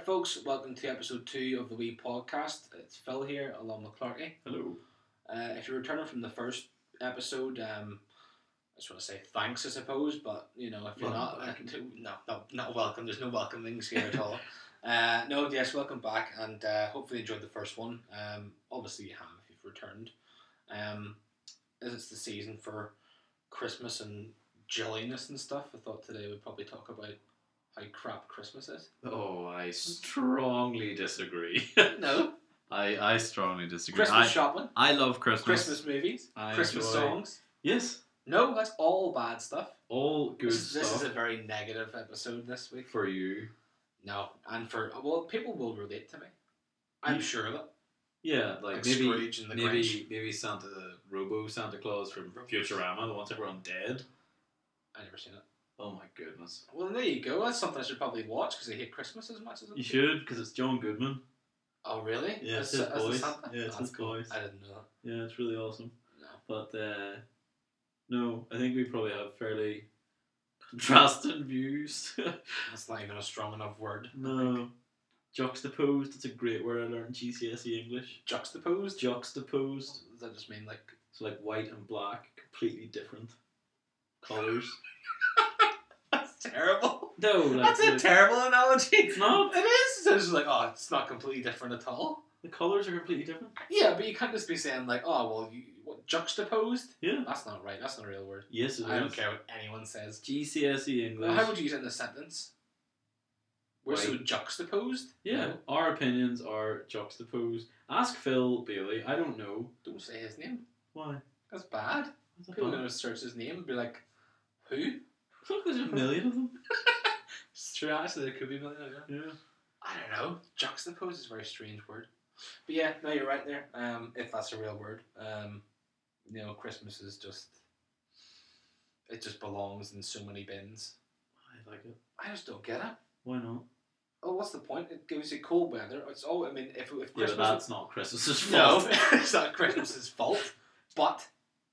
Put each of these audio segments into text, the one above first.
Alright folks, welcome to episode 2 of the Wee Podcast. It's Phil here along with Craic. Hello. If you're returning from the first episode, I just want to say thanks I suppose, but you know, if you're not, not welcome, there's no welcomings here at all. Welcome back and hopefully enjoyed the first one. Obviously you have if you've returned. As it's the season for Christmas and jolliness and stuff, I thought today we'd probably talk about how crap Christmas is. Oh, I strongly disagree. No. I strongly disagree. Christmas shopping. I love Christmas. Christmas movies. Christmas songs. Yes. No, that's all bad stuff. All good stuff. This is a very negative episode this week. For you. No, and people will relate to me. I'm sure of it. Yeah, like maybe Scrooge and the Grinch. Maybe Santa Claus from Futurama, the ones that were undead. I never seen it. Oh my goodness. Well, there you go. That's something I should probably watch because I hate Christmas as much as I do. You should, because it's John Goodman. Oh, really? Yeah, it's his voice. Yeah, it's his cool. voice. I didn't know that. Yeah, it's really awesome. No. But, no, I think we probably have fairly contrasting views. That's not even a strong enough word. No. Juxtaposed, it's a great word I learned in GCSE English. Juxtaposed? Juxtaposed. Does that just mean like... So like white and black, completely different colours. That's terrible. No, like, that's a terrible analogy. It's not. It is. So it's like, oh, it's not completely different at all. The colours are completely different. Yeah, but you can't just be saying like, oh, well, what, juxtaposed? Yeah. That's not right. That's not a real word. Yes, it is. I don't care what anyone says. GCSE English. Well, how would you use it in a sentence? We're so juxtaposed? Yeah, no. Our opinions are juxtaposed. Ask Phil Bailey. I don't know. Don't say his name. Why? That's bad. People are going to search his name and be like, who? Look, there's a million of them. It's true, actually, there could be a million of them. Yeah. I don't know. Juxtaposed is a very strange word. But yeah, no, you're right there. If that's a real word. Christmas is just... It just belongs in so many bins. I like it. I just don't get it. Why not? Oh, what's the point? It gives you cold weather. It's all. I mean, if Christmas. Yeah, but that's not Christmas's fault. No, it's not Christmas's fault. But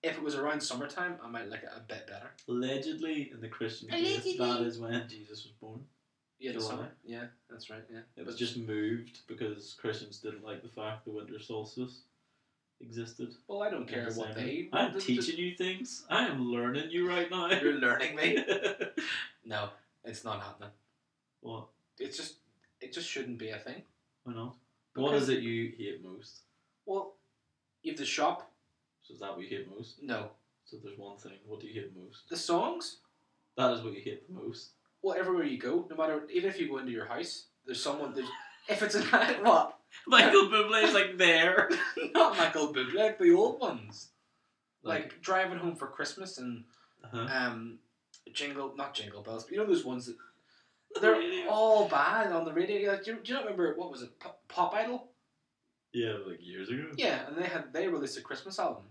if it was around summertime, I might like it a bit better. Allegedly, in the Christian faith, that is when Jesus was born. Yeah, the summer. Yeah, that's right. Yeah, it was just moved because Christians didn't like the fact the winter solstice existed. Well, I don't care what they. I'm teaching you things. I am learning you right now. You're learning me. No, it's not happening. What? It just shouldn't be a thing. Why not? What is it you hate most? Well, you have the shop. So is that what you hate most? No. So there's one thing. What do you hate most? The songs. That is what you hate the most. Well, everywhere you go, no matter, even if you go into your house, there's someone. If it's a what? Michael Bublé is like there. Not Michael Bublé, like the old ones. Like Driving Home for Christmas and not Jingle Bells, but you know those ones that. They're all bad on the radio. Like, do you not remember, what was it, Pop Idol? Yeah, like years ago. Yeah, and they released a Christmas album.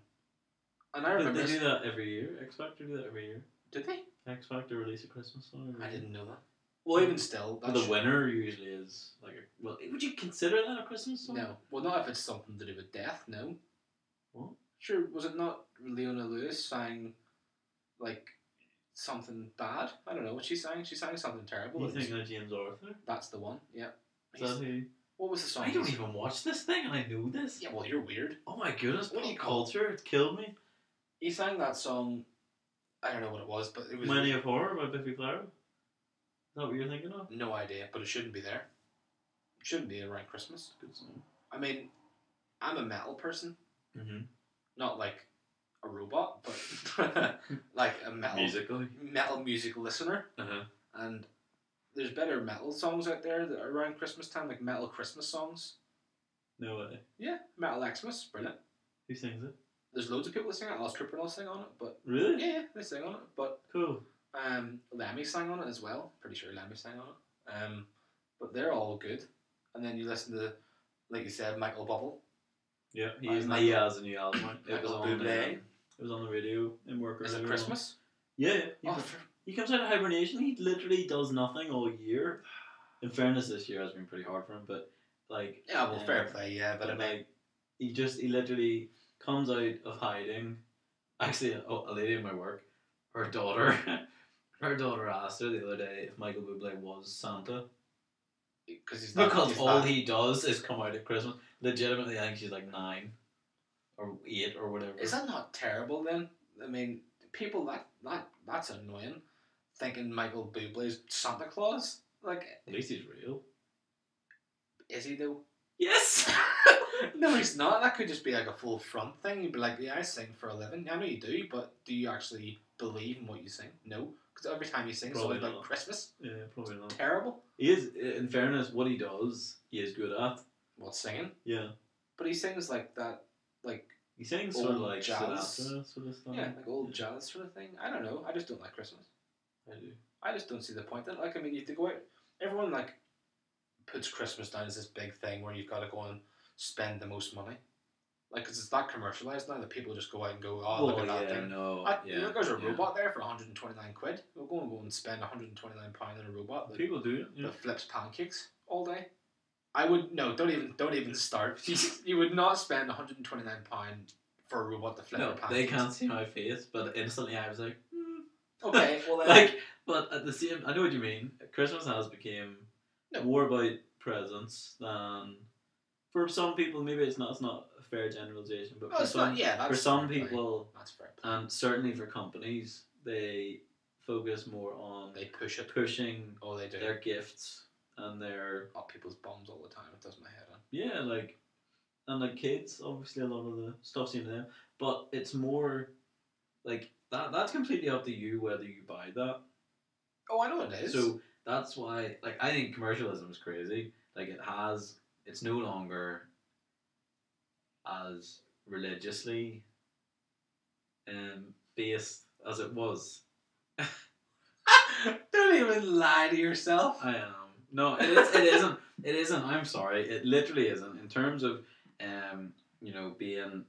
And I remember... They do that every year. X Factor do that every year. Did they? X Factor release a Christmas song every year. I didn't know that. Well, even still... The winner usually is like would you consider that a Christmas song? No. Well, not if it's something to do with death, no. What? Sure, was it not Leona Lewis sang, like... something bad? I don't know what she sang. She sang something terrible. You think of James Arthur? That's the one, yeah. Is that who? What was the song? I don't even watch this thing and I know this. Yeah, well, you're weird. Oh my goodness, what do you culture? It killed me. He sang that song, I don't know what it was, but it was... Many of Horror by Biffy Clyro? Is that what you're thinking of? No idea, but it shouldn't be there. It shouldn't be around Christmas. Good song. I mean, I'm a metal person. Mm-hmm. Not like a robot, but like a metal music listener. Uh-huh. And there's better metal songs out there that are around Christmas time, like metal Christmas songs. No way. Yeah, Metal Xmas, brilliant. Who sings it? There's loads of people that sing it. Alice Cooper will sing on it, but really? Yeah, they sing on it. But cool. Lemmy sang on it as well. Pretty sure Lemmy sang on it. But they're all good. And then you listen to, like you said, Michael Bublé. Yeah, he has a new album. It was on the radio in work. Is it Christmas? Yeah. He comes out of hibernation. He literally does nothing all year. In fairness, this year has been pretty hard for him, but like... Yeah, well, fair play, yeah, but I mean... He literally comes out of hiding. Actually, a lady in my work, her daughter asked her the other day if Michael Bublé was Santa. Because all he does is come out at Christmas. Legitimately, I think she's like 9 or 8 or whatever. Is that not terrible then? I mean, people that's annoying. Thinking Michael Bublé's Santa Claus, like at least he's real. Is he though? Yes. No, he's not. That could just be like a full front thing. You'd be like, yeah, I sing for a living. I know you do, but do you actually believe in what you sing? No, because every time you sing, it's always about Christmas. Yeah, probably not. Terrible. He is, in fairness, what he does, he is good at. What, singing? Yeah. But he sings like that, like he sings sort of like jazz Sinatra sort of stuff. Yeah, like old jazz sort of thing. I don't know. I just don't like Christmas. I do. I just don't see the point in it. Like, I mean, you have to go out. Everyone like puts Christmas down as this big thing where you've got to go and spend the most money. Like, because it's that commercialised now that people just go out and go, oh, look at that thing. Look, there's a robot there for 129 quid. We'll go and spend 129 pound on a robot. That, people do it. That flips pancakes all day. I would no. Don't even start. You would not spend 129 pound for a robot to flip pancakes. They can't see my face, but instantly I was like, okay, well then. Like, but at the same, I know what you mean. Christmas has become more about presents than for some people. Maybe it's not a fair generalization, but for some people, that's fair play. And certainly for companies, they focus more on pushing their gifts and their up people's bums all the time. It does my head in. Yeah, like, and like kids, obviously a lot of the stuff's into them, but it's more like that's completely up to you whether you buy that. Oh, I know it is. So that's why, like, I think commercialism is crazy. Like, it's no longer as religiously based as it was. Don't even lie to yourself. I am. No, it isn't. It isn't. I'm sorry. It literally isn't. In terms of, being,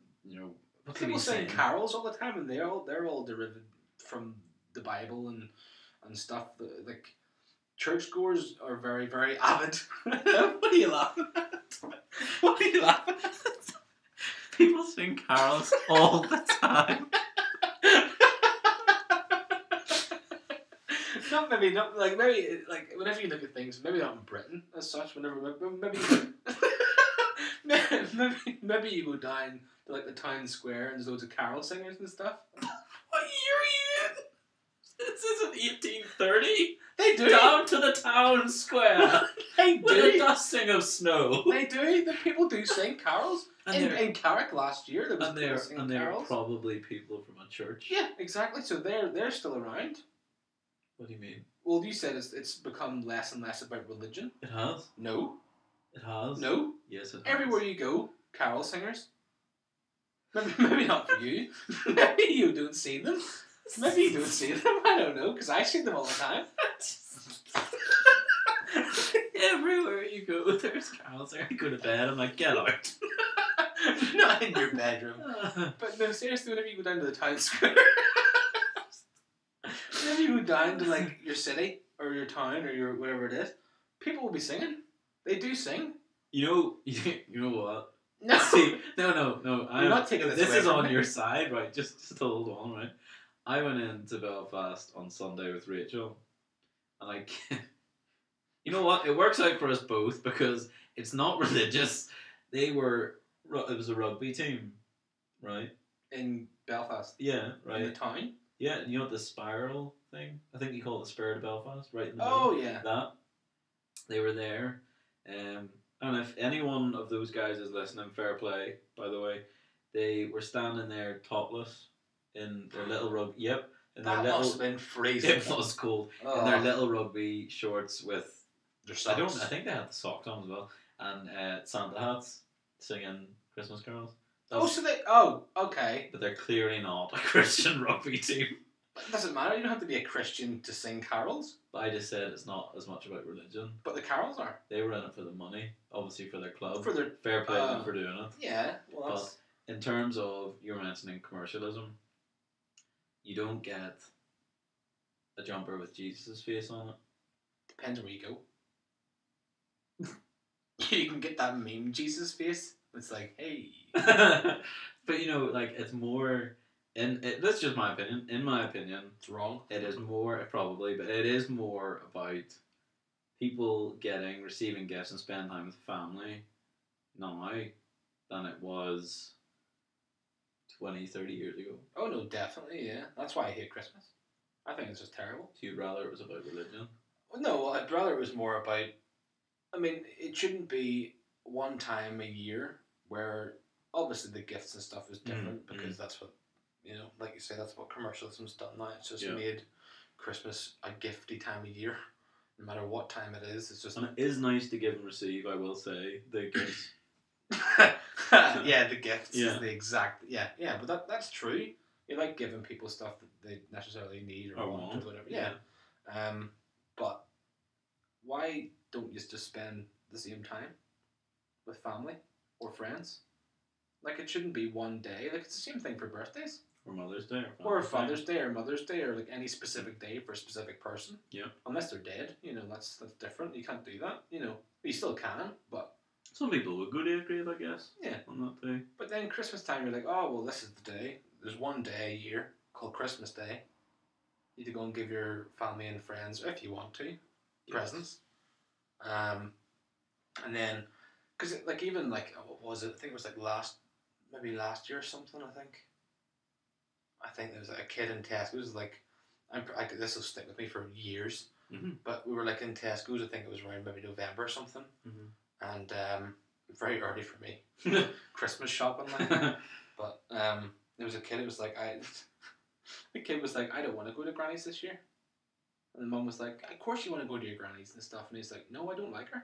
people sing carols all the time, and they're all derived from the Bible and stuff. Like, churchgoers are very, very avid. What are you laughing at? What are you laughing at? People sing carols all the time. Maybe whenever you look at things, maybe not in Britain as such. Maybe you go down to like the town square and there's loads of carol singers and stuff. What year are you in? This isn't 1830. They do. Down to the town square. They do. With a dusting of snow. They do. The people do sing carols. In Craic last year, there was people singing carols. They're probably people from a church. Yeah, exactly. So they're still around. What do you mean? Well, you said it's become less and less about religion. It has. No. It has. No. Yes, it has. Everywhere you go, carol singers. Maybe not for you. Maybe you don't see them. Maybe you don't see them. I don't know, because I see them all the time. Everywhere you go, there's carols there. I go to bed, I'm like, get out. Not in your bedroom. But no, seriously, whenever you go down to the town square, whenever you go down to like your city or your town or your whatever it is, people will be singing. They do sing. You know what? No. See, no. I'm not taking this. This is on your side, right? Just hold on, right? I went into Belfast on Sunday with Rachel, and you know what? It works out for us both because it's not religious. It was a rugby team, right? In Belfast. Yeah, right. In the town. Yeah, you know the spiral thing? I think you call it the Spirit of Belfast, right? In the middle. Yeah. That. They were there. And if any one of those guys is listening, fair play, by the way, they were standing there topless in their little rugby. Yep. That must have been freezing. It was cold. Oh. In their little rugby shorts with their socks. I think they had the socks on as well. And Santa hats, singing Christmas carols. Okay. But they're clearly not a Christian rugby team. But it doesn't matter, you don't have to be a Christian to sing carols. But I just said it's not as much about religion. But the carols are. They were in it for the money, obviously for their club. For their fair play to them for doing it. Yeah, well that's... But in terms of, you were mentioning commercialism, you don't get a jumper with Jesus' face on it. Depends where you go. You can get that meme Jesus face. It's like, hey. But it's more... that's just my opinion. In my opinion, it's wrong. It is more, probably, but it is more about people receiving gifts and spending time with family now than it was 20, 30 years ago. Oh no, definitely, yeah. That's why I hate Christmas. I think it's just terrible. So you'd rather it was about religion? Well, no, I'd rather it was more about. I mean, it shouldn't be one time a year where obviously the gifts and stuff is different because that's what, like you say, that's what commercialism's done now. It's just made Christmas a gifty time of year, no matter what time it is. It's just, and it is nice to give and receive. I will say the gifts. Yeah, the gifts is the exact but that's true. You like giving people stuff that they necessarily need or want or whatever. Yeah. But why don't you just spend the same time with family or friends? Like, it shouldn't be one day. Like, it's the same thing for birthdays. Or Mother's Day. Or Father's Day or Mother's Day or like any specific day for a specific person. Yeah. Unless they're dead, that's different. You can't do that. You still can, but some people would go to a grave, I guess. Yeah. On that day. But then Christmas time, you're like, oh well, this is the day. There's one day a year called Christmas Day. You need to go and give your family and friends, if you want to, presents. And then, because even what was it? I think it was last year or something. I think there was a kid in Tesco's. It was this will stick with me for years. Mm-hmm. But we were in Tesco's. I think it was around maybe November or something. Mm-hmm. And very early for me, Christmas shopping. But there was a kid. It was the kid was I don't want to go to Granny's this year. And the mum was like, of course you want to go to your Granny's and stuff. And he's like, no, I don't like her.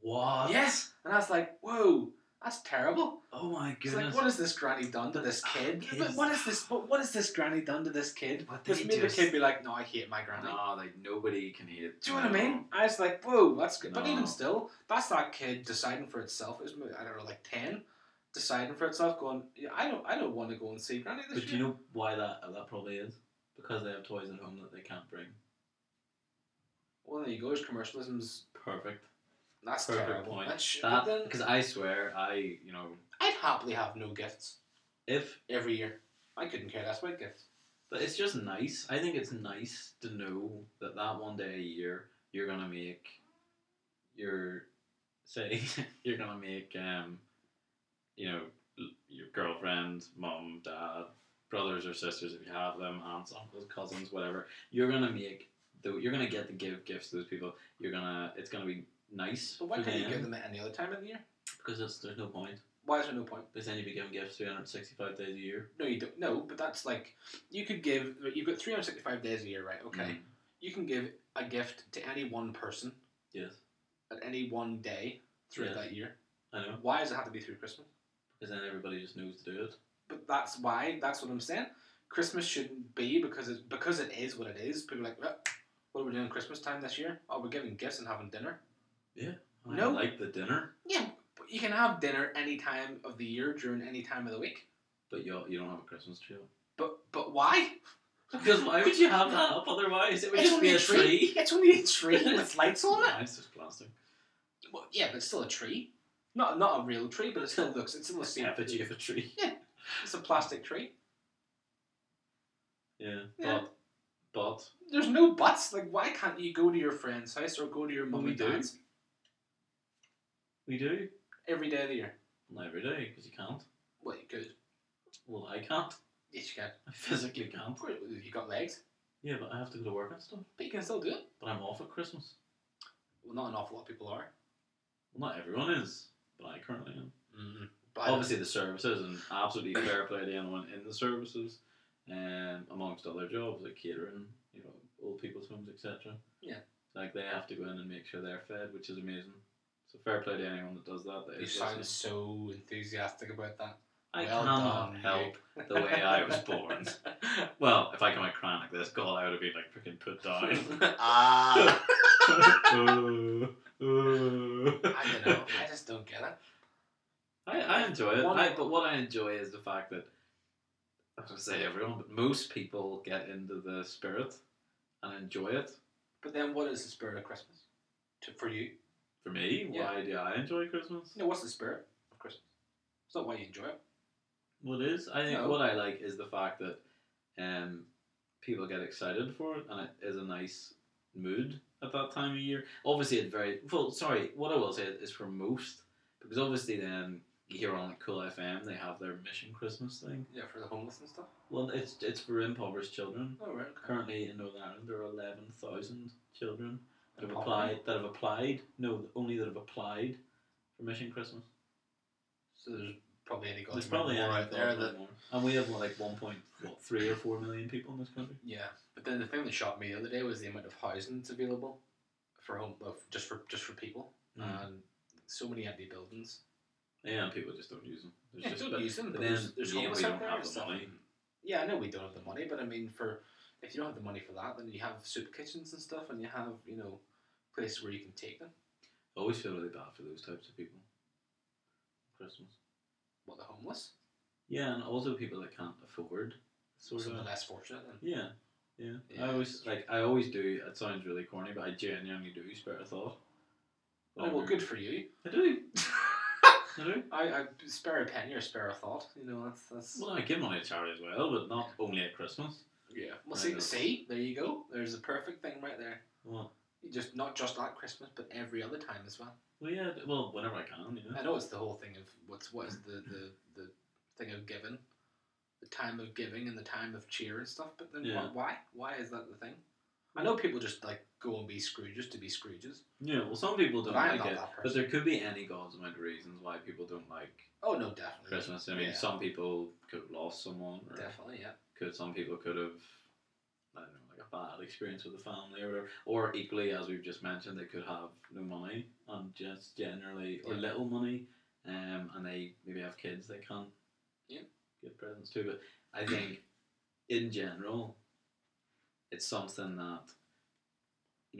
What? Yes. And I was like, whoa, that's terrible. Oh my goodness. It's what has this granny done to this kid? What has this granny done to this kid? Just made the kid be like, no, I hate my granny. No, nobody can hate. Do you know what I mean? I was like, whoa, that's good. No. But even still, that's that kid deciding for itself. It was, I don't know, 10, deciding for itself, going, yeah, I don't want to go and see Granny this year. But do you know why that probably is? Because they have toys at home that they can't bring. Well, there you go. Commercialism's perfect. That's perfect terrible. Point. That because I swear, I'd happily have no gifts. If every year, I couldn't care less about gifts. But it's just nice. I think it's nice to know that one day a year you're gonna make you're gonna make your girlfriend, mom, dad, brothers or sisters if you have them, aunts, uncles, cousins, whatever. You're gonna get to give gifts to those people. It's gonna be nice. But why can't you give them at any other time of the year? Because there's no point. Why is there no point? Because then you'd be giving gifts 365 days a year. No, you don't. No, but that's you've got 365 days a year, right? Okay. You can give a gift to any one person. Yes. At any one day throughout that year. I know. Why does it have to be through Christmas? Because then everybody just knows to do it. But that's what I'm saying. Christmas shouldn't be because it is what it is. People are like, what are we doing Christmas time this year? Oh, we're giving gifts and having dinner. Yeah. I like the dinner. Yeah, but you can have dinner any time of the year during any time of the week. But you don't have a Christmas tree up. But why? Because why would you have that up otherwise? It would just be a tree. It's only a tree with lights on it. It's just plastic. Well, yeah, but it's still a tree. Not a real tree, but it's still the same. Effigy of a tree. Yeah, it's a plastic tree. Yeah. But there's no buts. Why can't you go to your friend's house or go to your mum and dad's? We do. Every day of the year. Not every day, because you can't. Well, you could. Well, I can't. Yes, you can. I physically can't. You got legs. Yeah, but I have to go to work and stuff. But you can still do it. But I'm off at Christmas. Well, not an awful lot of people are. Well, not everyone is, but I currently am. Mm-hmm. Obviously, the services, and absolutely fair play to anyone in the services, amongst other jobs like catering, old people's homes, etc. Yeah. They have to go in and make sure they're fed, which is amazing. So fair play to anyone that does that. You sound so enthusiastic about that. I cannot help the way I was born. Well, if I come out crying like this, God, I would have been freaking put down. I don't know. I just don't get it. I enjoy it. But what I enjoy is the fact that, I was going to say everyone, but most people get into the spirit and enjoy it. But then what is the spirit of Christmas for you? For me? Yeah. Why do I enjoy Christmas? No, what's the spirit of Christmas? It's not why you enjoy it. Well, it is. I think what I like is the fact that people get excited for it and it is a nice mood at that time of year. Obviously, it's very well. Sorry, what I will say is for most, because obviously then you hear on like Cool FM they have their Mission Christmas thing. Yeah, for the homeless and stuff. Well, it's for impoverished children. Oh right. Okay. Currently in Northern Ireland, there are 11,000 children that have applied. That have applied. No, only that have applied for Mission Christmas. So there's probably any There's probably more out there more. And we have like 1.3 or 4 million people in this country. Yeah, but then the thing that shocked me the other day was the amount of housing that's available for home, just for people, and so many empty buildings. Yeah, and people just don't use them. Don't use them. But then there's we homeless don't out there have and the stuff. money. Yeah, I know we don't have the money, but I mean, if you don't have the money for that, then you have soup kitchens and stuff, and you have places where you can take them. I always feel really bad for those types of people. Christmas. What, the homeless? Yeah, and also people that can't afford Some of the less fortunate. Yeah. I always do. It sounds really corny, but I genuinely do spare a thought. Oh well, good for you. I do. I do. I spare a penny or spare a thought. That's. Well, I give money to charity as well, but not only at Christmas. Yeah. Well, see, there you go. There's the perfect thing right there. What? Not just at Christmas, but every other time as well. Well, yeah. Well, whenever I can, I know it's the whole thing of what is the thing of giving, the time of giving and the time of cheer and stuff. But then why? Why is that the thing? I know people just like go and be Scrooges to be Scrooges. Yeah, well, some people don't like it, but there could be any god's amount of reasons why people don't like. Oh no, definitely Christmas. I mean, some people could have lost someone. Or definitely, yeah. Some people could have, I don't know, like a bad experience with the family or whatever. Or equally, as we've just mentioned, they could have no money and just generally or little money, and they maybe have kids they can't give presents to. But I think, in general, it's something that,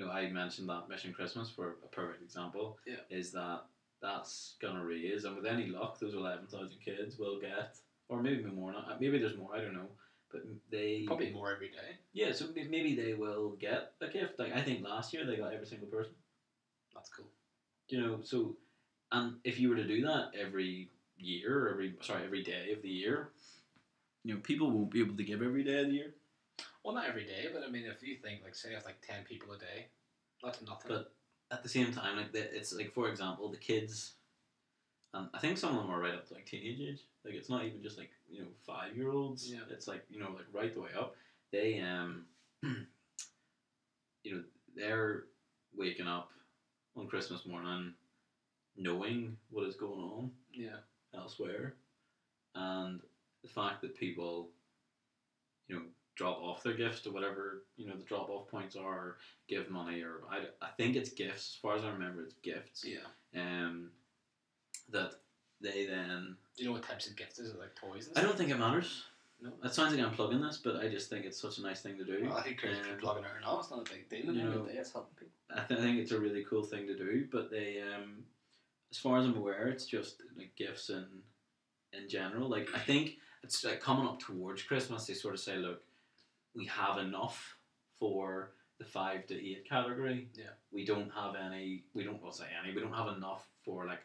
I mentioned that Mission Christmas for a perfect example, is that's going to raise, and with any luck, those 11,000 kids will get, or maybe more, maybe there's more, I don't know, but they... Probably more every day. Yeah, so maybe they will get a gift. Like, I think last year they got every single person. That's cool. So, and if you were to do that every year, every day of the year, people won't be able to give every day of the year. Well, not every day, but I mean, if you think, like, say it's like 10 people a day, that's nothing. But at the same time, like, it's like, for example, the kids, and I think some of them are right up to like teenage age. Like, it's not even just like 5-year-olds. Yeah. It's like like right the way up. They they're waking up on Christmas morning, knowing what is going on. Yeah. Elsewhere, and the fact that people, drop off their gifts to whatever the drop off points are, or give money, or I think it's gifts. As far as I remember, it's gifts. Yeah. That they then. Do you know what types of gifts? Is it like toys? And I don't think it matters. No. It sounds like I'm plugging this, but I just think it's such a nice thing to do. Well, I think you're plugging it or not. It's not a big deal. It's helping people. I think it's a really cool thing to do, but they, as far as I'm aware, it's just like gifts in general. Like, I think it's like coming up towards Christmas, they sort of say, look, we have enough for the 5 to 8 category. Yeah. We don't have any. We don't have enough for like,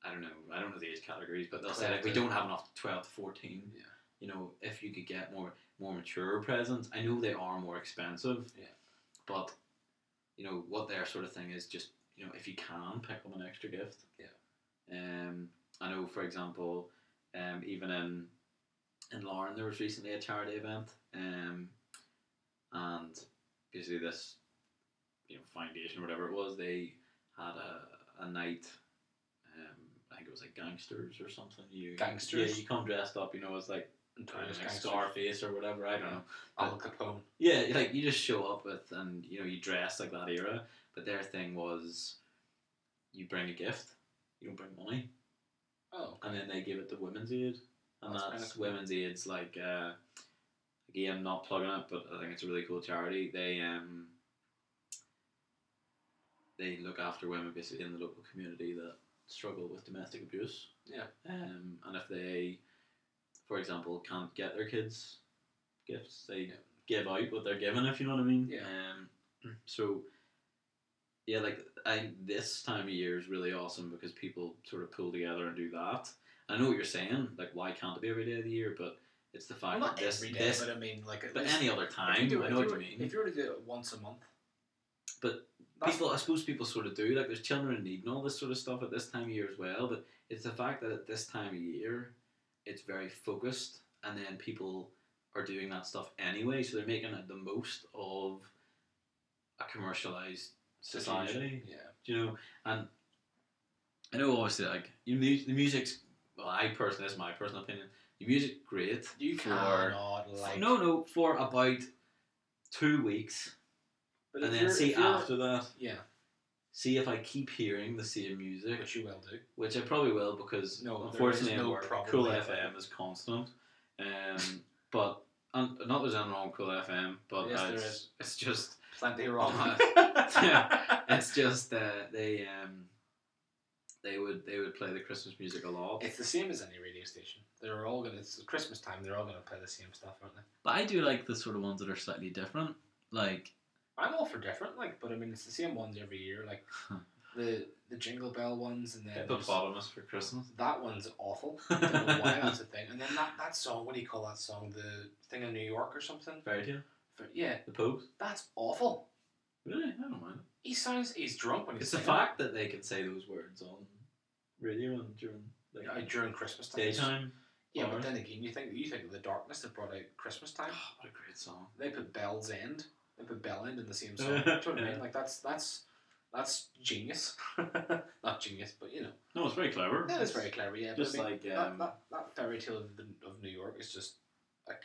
I don't know the age categories, but they'll say like we don't have enough 12 to 14. Yeah. If you could get more mature presents, I know they are more expensive. Yeah. But what their sort of thing is just if you can pick up an extra gift. Yeah. I know, for example, even in Lauren there was recently a charity event, and basically this foundation or whatever it was, they had a night. I think it was like gangsters or something. Gangsters. Yeah, you come dressed up. As like Scarface or whatever. I don't know. Al Capone. Yeah, like you just show up with, and you dress like that era. But their thing was, you bring a gift. You don't bring money. Oh. Okay. And then they give it to Women's Aid, and that's cool. Women's Aid's like, again, not plugging it, but I think it's a really cool charity. They look after women basically in the local community that struggle with domestic abuse. Yeah. And if they, for example, can't get their kids gifts, they give out what they're given, if you know what I mean. Yeah. So, yeah, like this time of year is really awesome because people sort of pull together and do that. I know what you're saying, like why can't it be every day of the year? But it's the fact that every day, but I mean, like, but any other time. I know what you mean. If you were to do it once a month. But I suppose people sort of do. Like, there's children in need and all this sort of stuff at this time of year as well. But it's the fact that at this time of year, it's very focused, and then people are doing that stuff anyway, so they're making it the most of a commercialized society. Yeah. Do you know? And I know, obviously, like, the music's. Well, this is my personal opinion. The music's great. You cannot like. No, for about 2 weeks. But and then see after that. Yeah. See if I keep hearing the same music. Which you will do. Which I probably will, because unfortunately at work, Cool FM is constant. But not there's anything wrong with Cool FM, but yes, it's just plenty wrong. Yeah, it's just they would play the Christmas music a lot. It's the same as any radio station. They're all gonna. It's Christmas time. They're all gonna play the same stuff, aren't they? But I do like the sort of ones that are slightly different. Like, I'm all for different. Like, but I mean, it's the same ones every year. Like the Jingle Bell ones, and then Hippopotamus for Christmas. That one's awful. I don't know why that's a thing. And then that song. What do you call that song? The thing in New York or something? Fairy Tale. Yeah. The Pogues. That's awful. Really, I don't mind it. He's drunk when he's. It's the fact that they can say those words on radio and during Christmas time. Daytime. Yeah, but then again, you think of the darkness that brought out Christmas time. Oh, what a great song! They put Bell's End. They put Bell End in the same song. Do you know what I mean? Like that's genius. Not genius, but you know. No, it's very clever. It is very clever. Yeah, just but I mean, that Fairy Tale of New York is just like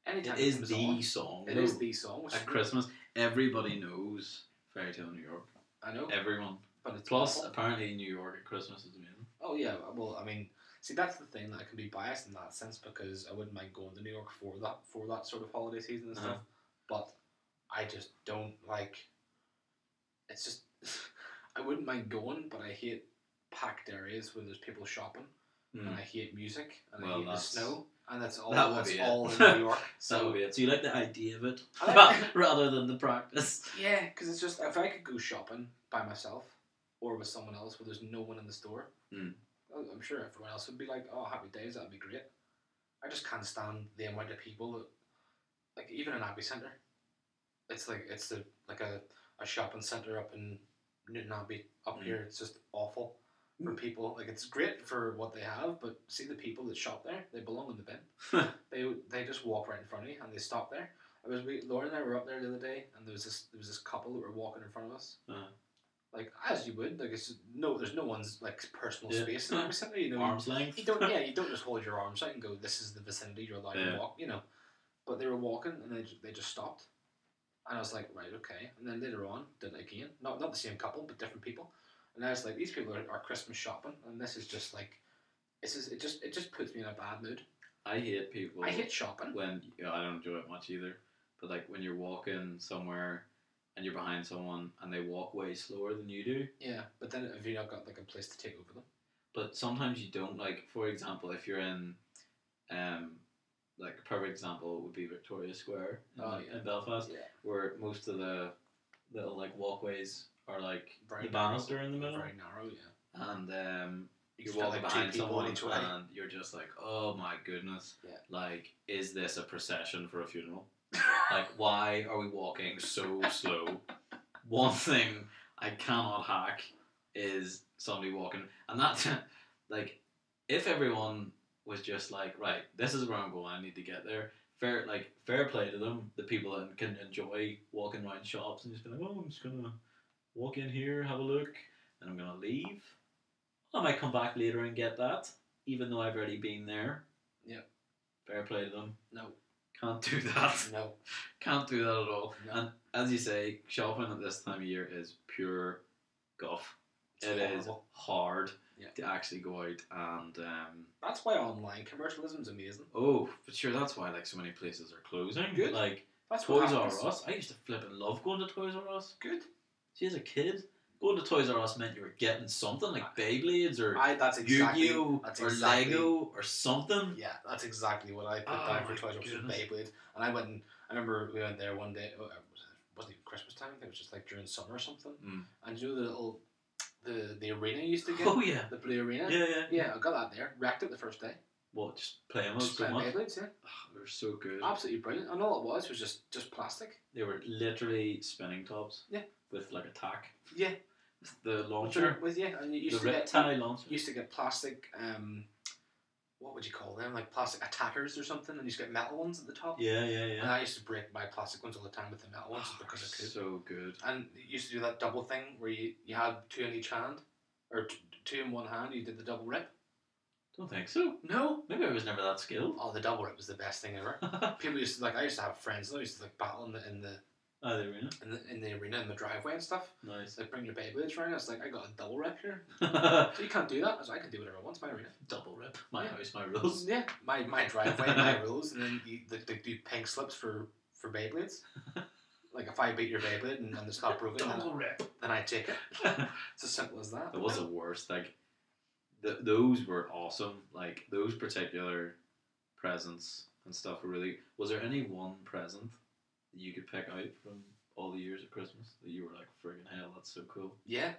anytime it is the song. It is the song. At Christmas, everybody knows Fairy Tale New York. I know everyone. But it's plus awful. Apparently New York at Christmas is amazing. Oh yeah, well I mean, see that's the thing, that I can be biased in that sense because I wouldn't mind going to New York for that sort of holiday season and stuff. But I just don't like. It's just I wouldn't mind going, but I hate packed areas where there's people shopping, and I hate music, and I hate the snow, and that's all in New York. So that would be it. So you like the idea of it rather than the practice? Yeah, because it's just if I could go shopping by myself or with someone else where there's no one in the store, I'm sure everyone else would be like, "Oh, happy days, that'd be great." I just can't stand the amount of people that, like, even in Abbey Centre, it's like a shopping centre up in Newton Abbey up here. It's just awful for people. Like, it's great for what they have, but see the people that shop there, they belong in the bin. they just walk right in front of you and they stop there. Lauren and I were up there the other day, and there was this couple that were walking in front of us. Like, as you would, like, there's no one's like personal space in Abbey Centre. You know, arm's length. You don't just hold your arms out and go, "This is the vicinity you're allowed to walk." You know, but they were walking and they just stopped, and I was like, right, okay. And then later on, did it again. Not the same couple, but different people. And I was like, these people are Christmas shopping, and this is just like, it just puts me in a bad mood. I hate people. I hate shopping. When I don't enjoy it much either, but like when you're walking somewhere and you're behind someone and they walk way slower than you do. Yeah, but then have you not got like a place to take over them? But sometimes you don't. Like, for example, if you're in, like a perfect example would be Victoria Square in Belfast, where most of the little like walkways are like very the banister in the middle, very narrow, and you're walking behind someone and you're just like, oh my goodness, like, is this a procession for a funeral? Like, why are we walking so slow? One thing I cannot hack is somebody walking, and that's like, if everyone was just like, right, this is where I'm going, I need to get there. Fair play to them, the people that can enjoy walking around shops and just be like, oh, I'm just gonna walk in here, have a look, and I'm gonna leave. I might come back later and get that, even though I've already been there. Yeah. Fair play to them. No. Can't do that. No. Can't do that at all. No. And as you say, shopping at this time of year is pure guff. It is hard to actually go out and... that's why online commercialism is amazing. Oh, but sure, that's why like so many places are closing. Good. Like, that's Toys R Us. I used to flip and love going to Toys R Us. Good. See, as a kid, going to Toys R Us meant you were getting something like Beyblades or Yu-Gi-Oh! Or Lego or something. Yeah, that's exactly what I put down for Toys R Us was Beyblade. And I remember we went there one day, it wasn't even Christmas time, I think it was just like during summer or something. And you know the little, the arena you used to get? Oh yeah. The blue arena? Yeah. Yeah, I got that there, wrecked it the first day. What, just playing with Just so playing much? Beyblades, yeah. Oh, they were so good. Absolutely brilliant. And all it was just plastic. They were literally spinning tops. Yeah. With like a tack. Yeah. The launcher. With you, and you used the to reptile launcher. used to get plastic. What would you call them? Like plastic attackers or something, and you used to get metal ones at the top. Yeah. And I used to break my plastic ones all the time with the metal ones because I could. So good. And you used to do that double thing where you had two in each hand, or two in one hand. You did the double rip. Don't think so. No. Maybe I was never that skilled. Oh, the double rip was the best thing ever. People used to I used to have friends. They used to battle in the arena. In the arena, in the driveway and stuff. Nice. Like bring your Beyblades around. I was like, I got a double rip here. So you can't do that. I was like, I can do whatever I want. It's my arena. Double rip. My house, my rules. Yeah, my driveway, my rules, and then they do pink slips for Beyblades. Like if I beat your Beyblade and it's not broken, then I take it. It's as simple as that. It was the worst. Like those were awesome. Like those particular presents and stuff were really. Was there any one present that you could pick out from all the years of Christmas that you were like, friggin' hell, that's so cool? Yeah.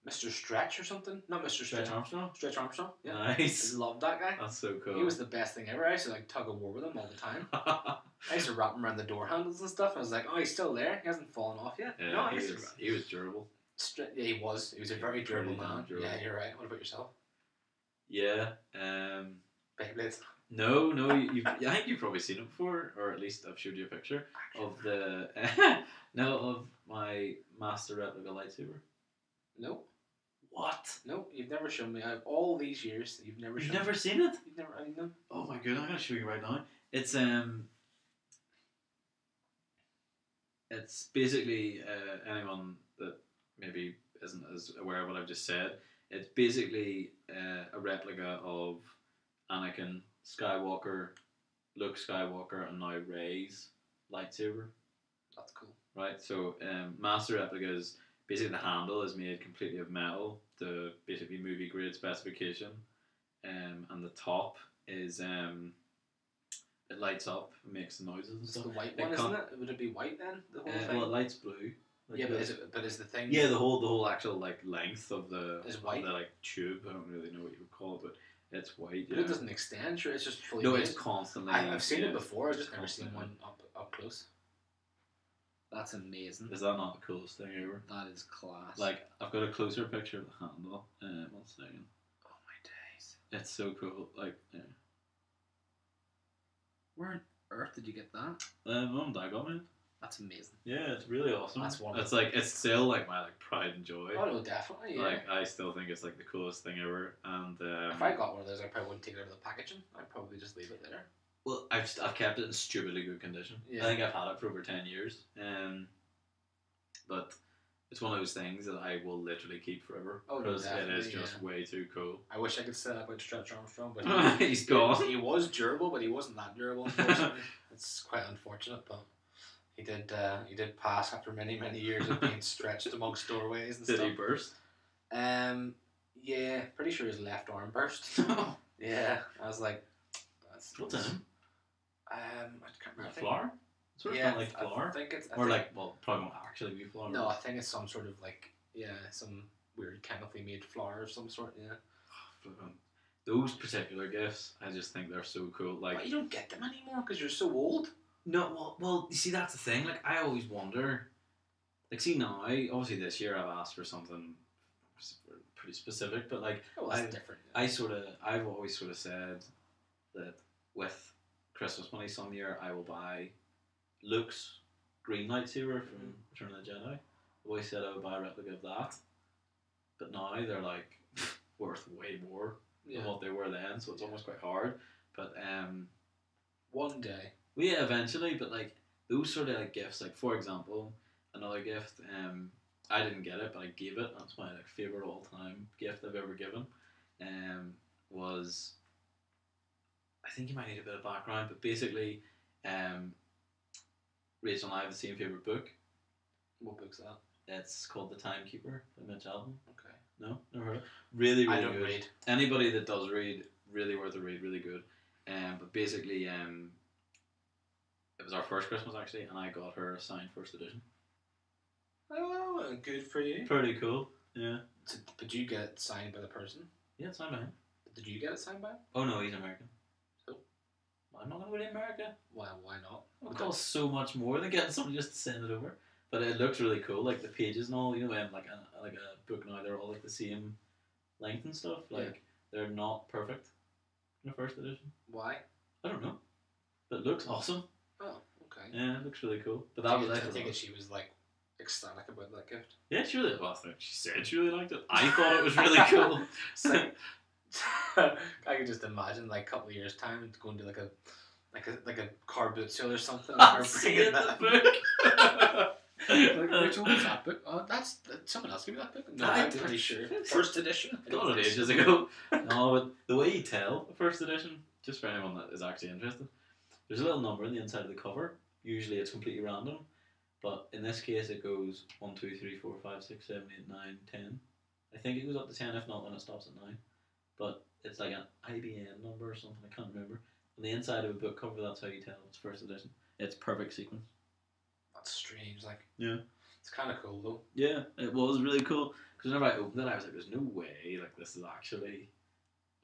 Mr. Stretch or something? Not Mr. Stretch Armstrong? Stretch Armstrong, yeah. Nice. I loved that guy. That's so cool. He was the best thing ever. I used to like tug of war with him all the time. I used to wrap him around the door handles and stuff. I was like, oh, he's still there. He hasn't fallen off yet. Yeah, no, he was durable. Yeah, he was. He was a very durable man. Durable. Yeah, you're right. What about yourself? Yeah. Beyblades. No. I think you've probably seen it before, or at least I've showed you a picture of the of my master replica lightsaber. No. What? No, you've never shown me. Out of all these years, you've never. You've never seen it? You've never. I know. Oh my god! I'm gonna show you right now. It's basically anyone that maybe isn't as aware of what I've just said. It's basically a replica of Anakin Skywalker, Luke Skywalker, and now Rey's lightsaber. That's cool. Right, so master replica is basically the handle is made completely of metal to basically movie grade specification, and the top is it lights up and makes noises and it's stuff. the white one, isn't it? Would it be white then? The whole thing. Well, it lights blue. Like yeah, but is the thing? Yeah, the whole actual like length of the is white. Of the like tube. I don't really know what you would call it, but it's white. But it doesn't extend. Sure, it's just fully. No, made. it's constantly. I've seen it before. I've just never seen one up close. That's amazing. Is that not the coolest thing ever? That is class. Like I've got a closer picture of the handle. 1 second. Oh my days! It's so cool. Like, yeah. Where on earth did you get that? Mum and Dad got me. That's amazing. Yeah, it's really awesome. That's wonderful. It's like it's still like my like pride and joy. Oh no, definitely. Yeah. Like I still think it's like the coolest thing ever. And if I got one of those, I probably wouldn't take it out of the packaging. I'd probably just leave it there. Well, I've kept it in stupidly good condition. Yeah. I think I've had it for over 10 years. But it's one of those things that I will literally keep forever because it is just way too cool. I wish I could say that about Stretch Armstrong, but he's gone. He was durable, but he wasn't that durable. Unfortunately, it's quite unfortunate, but he did pass after many years of being stretched amongst doorways and stuff. Did he burst? Yeah, pretty sure his left arm burst. Yeah, I was like, what's in? I can't remember. Flour? Sort of felt like flour. I think probably won't actually be flour. No, I think it's some sort of like some weird chemically made flour of some sort. Yeah. Those particular gifts, I just think they're so cool. Like, but you don't get them anymore because you're so old. No, well, you see, that's the thing. Like, I always wonder. Like, see now, obviously this year I've asked for something pretty specific, but like, different. I've always sort of said that with Christmas money some year I will buy Luke's green lightsaber from Return of the Jedi. I've always said I would buy a replica of that, but now they're like worth way more than what they were then, so it's almost quite hard. But one day, well, yeah, eventually. But like those sort of like gifts, like for example, another gift. I didn't get it, but I gave it. That's my like favorite all time gift I've ever given. Was I think you might need a bit of background, but basically, Rachel and I have the same favourite book. What book's that? It's called The Timekeeper by Mitch Albom. Okay. No? Never heard of it? Really, really I don't good. read. Anybody that does read, really worth a read, really good. But basically, it was our first Christmas actually, and I got her a signed first edition. Oh, good for you. Pretty cool, yeah. But you get it signed by the person? Yeah, it's signed by him. Did you get it signed by him? Oh no, he's American. So? I'm not going to go to America. Why not? It costs so much more than getting somebody just to send it over. But it looks really cool, like the pages and all. You know, like a book now, they're all like the same length and stuff. Like they're not perfect in the first edition. Why? I don't know, but it looks awesome. Oh, okay. Yeah, it looks really cool. But that was I think she was like ecstatic about that gift. Yeah, she really was. She said she really liked it. I thought it was really cool. Like, I could just imagine like a couple of years time going to like a car boot sale or something. I'll see it in the book. Like, Rachel, what's that book? Oh, that's someone else gave me that book. No, I'm pretty sure. First edition. Got it ages ago. No, but the way you tell the first edition, just for anyone that is actually interested, there's a little number on the inside of the cover. Usually it's completely random, but in this case it goes 1, 2, 3, 4, 5, 6, 7, 8, 9, 10. I think it goes up to 10. If not, then it stops at 9. But it's like an IBN number or something. I can't remember. On the inside of a book cover, that's how you tell it's first edition. It's perfect sequence. That's strange. Like, yeah, it's kind of cool though. Yeah, it was really cool. Because whenever I opened it, I was like, "There's no way like this is actually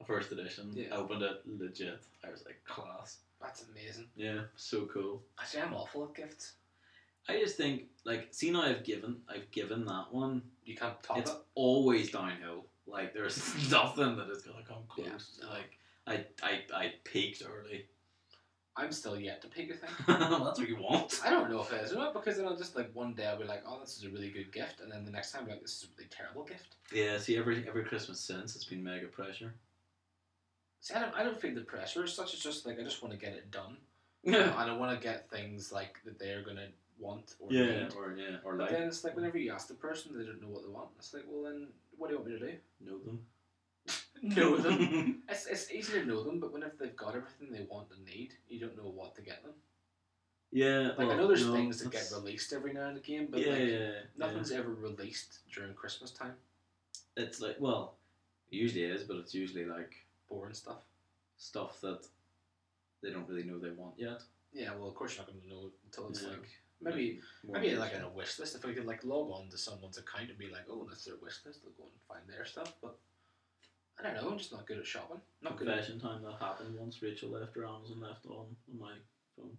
a first edition." Yeah. I opened it legit. I was like, "Class." That's amazing. Yeah, so cool. Actually, I'm awful at gifts. I just think like, see now I've given that one. You can't top it's it. Always downhill. Like there's nothing that is gonna come close. Yeah. Like I peaked early. I'm still yet to peak, I think. That's what you want. I don't know if it is or not, because then I'll just like one day I'll be like, oh, this is a really good gift, and then the next time I'll be like, this is a really terrible gift. Yeah, see, every Christmas since it's been mega pressure. See, I don't feel the pressure as such. It's just like I just want to get it done. Yeah. I don't want to get things like that they're gonna want or Yeah, need. or But like then it's like whenever you ask the person, they don't know what they want. It's like, well then, what do you want me to do? know them. Know them. It's easy to know them, but whenever they've got everything they want and need, you don't know what to get them. Yeah, Like I know there's things that get released every now and again, but nothing's ever released during Christmas time. It's like, well, it usually is, but it's usually like boring stuff that they don't really know they want yet. Yeah, well, of course you're not going to know until it's like maybe like in a wish list. If I could like log on to someone's account and be like, oh, that's their wish list, they'll go and find their stuff. But I don't know. I'm just not good at shopping. Not good. Confession time that happened once. Rachel left her Amazon left on my phone.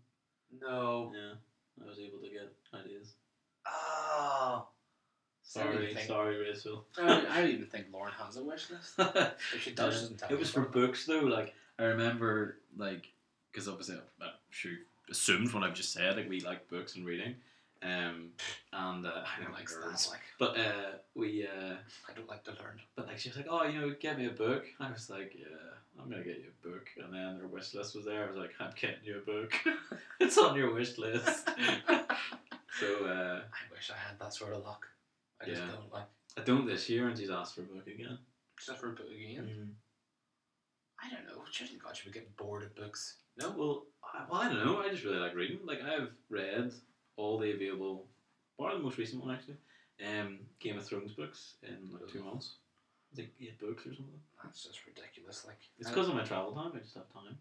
No. Yeah, I was able to get ideas. Oh. Sorry, Rachel. I don't even think Lauren has a wish list. If she does, doesn't tell me. It was for books though. Like I remember, like, because obviously I'm sure you assumed what I've just said. Like we like books and reading, and I don't like girls. That, like. But we. I don't like to learn. But like she was like, oh, get me a book. And I was like, yeah, I'm gonna get you a book. And then her wish list was there. I was like, I'm getting you a book. It's on your wish list. So I wish I had that sort of luck. I just don't like. I don't this year, and she's asked for a book again. She's asked for a book again. Mm. I don't know. Surely God, she would get bored of books. No. Well, I don't know. I just really like reading. Like I've read all the available, bar the most recent one actually, Game of Thrones books in like 2 months. I think 8 books or something. That's just ridiculous. Like it's because of my travel time. I just have time.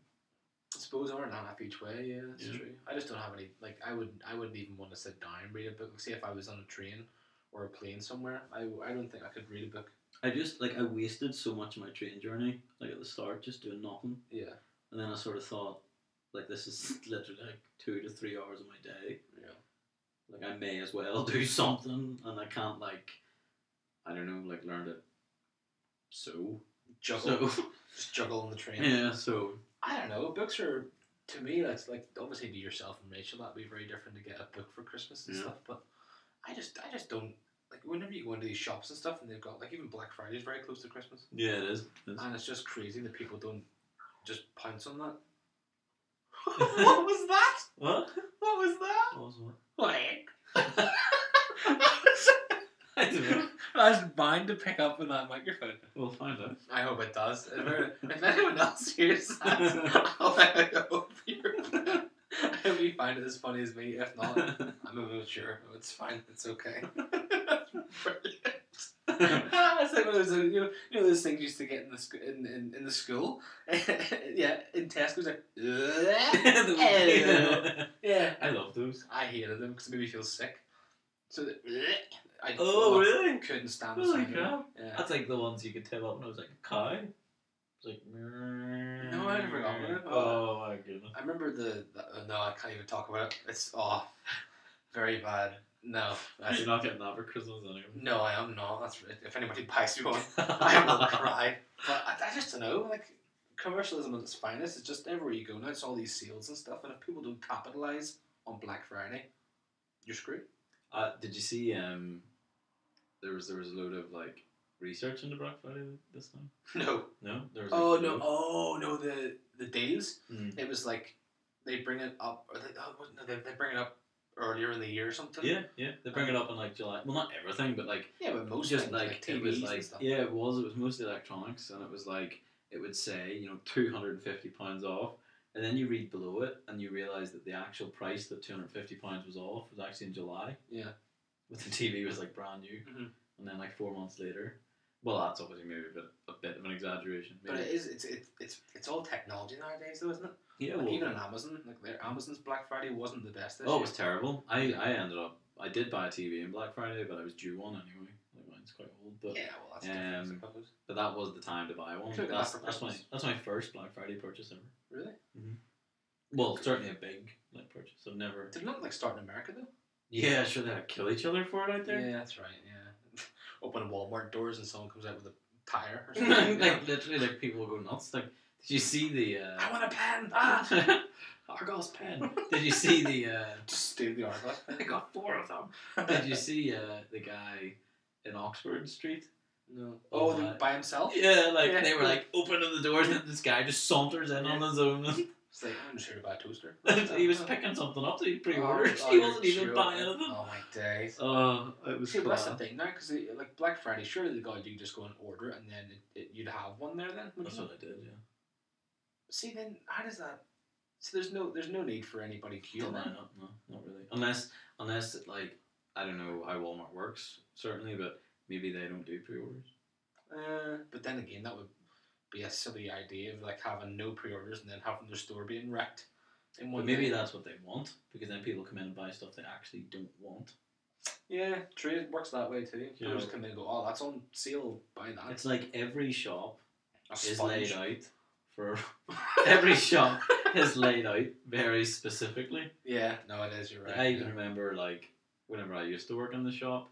I suppose hour and a half each way. Yeah, that's true. I just don't have any. Like I wouldn't even want to sit down and read a book. Like, say if I was on a train or a plane somewhere, I don't think I could read a book. I wasted so much of my train journey, like at the start, just doing nothing. Yeah. And then I sort of thought, like, this is literally like 2 to 3 hours of my day. Yeah. Like, I may as well do something, and I can't, like, I don't know, like, learn to juggle. Just juggle on the train. Yeah, so. I don't know. Books are, to me, that's like, obviously to yourself and Rachel, that'd be very different to get a book for Christmas and stuff, but I just don't. Like, whenever you go into these shops and stuff, and they've got, like, even Black Friday is very close to Christmas. Yeah, it is. And it's just crazy that people don't just pounce on that. What was that? What? What was that? What was what? Like... I don't know. I was bound to pick up on that microphone. We'll find out. I hope it does. If anyone else hears that, I'll let it go. I hope you find it as funny as me. If not, I'm a bit sure. It's fine. It's okay. Brilliant. It's like one of those, you know those things you used to get in the in the school. Yeah, in Tesco's like. Yeah, I love those. I hated them because it made me feel sick. So I really? couldn't stand the sound of them. Yeah. That's like the ones you could tip up when I was like a cow. It's like. No, I never got one. Oh my goodness. I remember the no, I can't even talk about it. It's very bad. No, You're not getting that for Christmas anyway. No, I am not. That's if anybody buys you one, I will cry. But I just don't know. Like commercialism at its finest. It's just everywhere you go now. It's all these sales and stuff. And if people don't capitalize on Black Friday, you're screwed. Did you see? There was a load of like research into Black Friday this time. No. There was. No. The deals. It was like they bring it up. Or they bring it up earlier in the year or something. Yeah. They bring it up in like July. Well, not everything, but like but most just things, like TVs it was like and stuff. it was mostly electronics, and it was like it would say £250 off, and then you read below it and you realise that the actual price that £250 was off was actually in July. Yeah. But the TV was like brand new, and then like 4 months later. Well, that's obviously maybe a bit of an exaggeration. Maybe. But it is. It's all technology nowadays, though, isn't it? Yeah. Like even on Amazon, like Amazon's Black Friday wasn't the best. This year. It was terrible. I did buy a TV on Black Friday, but I was due one anyway. Like mine's quite old, but yeah, well that's different, I suppose. But that was the time to buy one. That's my first Black Friday purchase ever. Really? Mm-hmm. Well, certainly a big purchase. I've never. Did it not like start in America though? Yeah, sure. They kill each other for it out there. Yeah, that's right. Yeah, open Walmart doors and someone comes out with a tire or something. Like literally, like people go nuts. Like, did you see the? I want a pen. Argos pen. Did you see the? Just steal the Argos pen. I got 4 of them. Did you see the guy in Oxford Street? No. Oh, by himself? Yeah, they were like opening the doors and this guy just saunters in on his own. It's like, I'm just here to buy a toaster. He was picking something up that he pre-ordered. He wasn't even buying anything. Oh my days. It was. See, but that's the thing now, because like Black Friday, surely the guy you just go and order it, and then you'd have one there then. That's what I did, yeah. See, then how does that? So there's no need for anybody queuing. No, not really. Unless like I don't know how Walmart works certainly, but maybe they don't do pre-orders. But then again, that would be a silly idea of like having no pre-orders and then having their store being wrecked in one. But maybe that's what they want, because then people come in and buy stuff they actually don't want. Yeah, true. It works that way too. People just come in and go, "Oh, that's on sale. Buy that." It's like every shop is laid out for every shop is laid out very specifically. Yeah, no, it is. You're right. I even remember like whenever I used to work in the shop,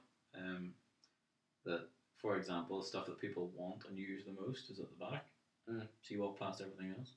that for example, stuff that people want and use the most is at the back. So you walk past everything else.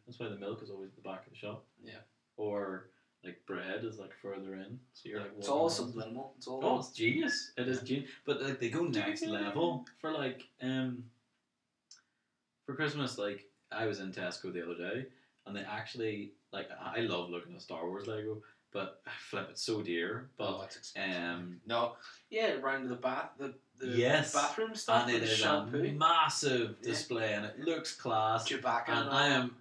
That's why the milk is always at the back of the shop. Yeah. Or like bread is like further in, so you're like. It's all subliminal. It's all. Oh, it's genius! It is genius. But like they go next level for like for Christmas. Like I was in Tesco the other day, and they actually like I love looking at Star Wars Lego, but flip it's so dear. But it's expensive. No, yeah, around the bathroom stuff, and it is shampoo. A massive display, and it looks class. Chewbacca, and I am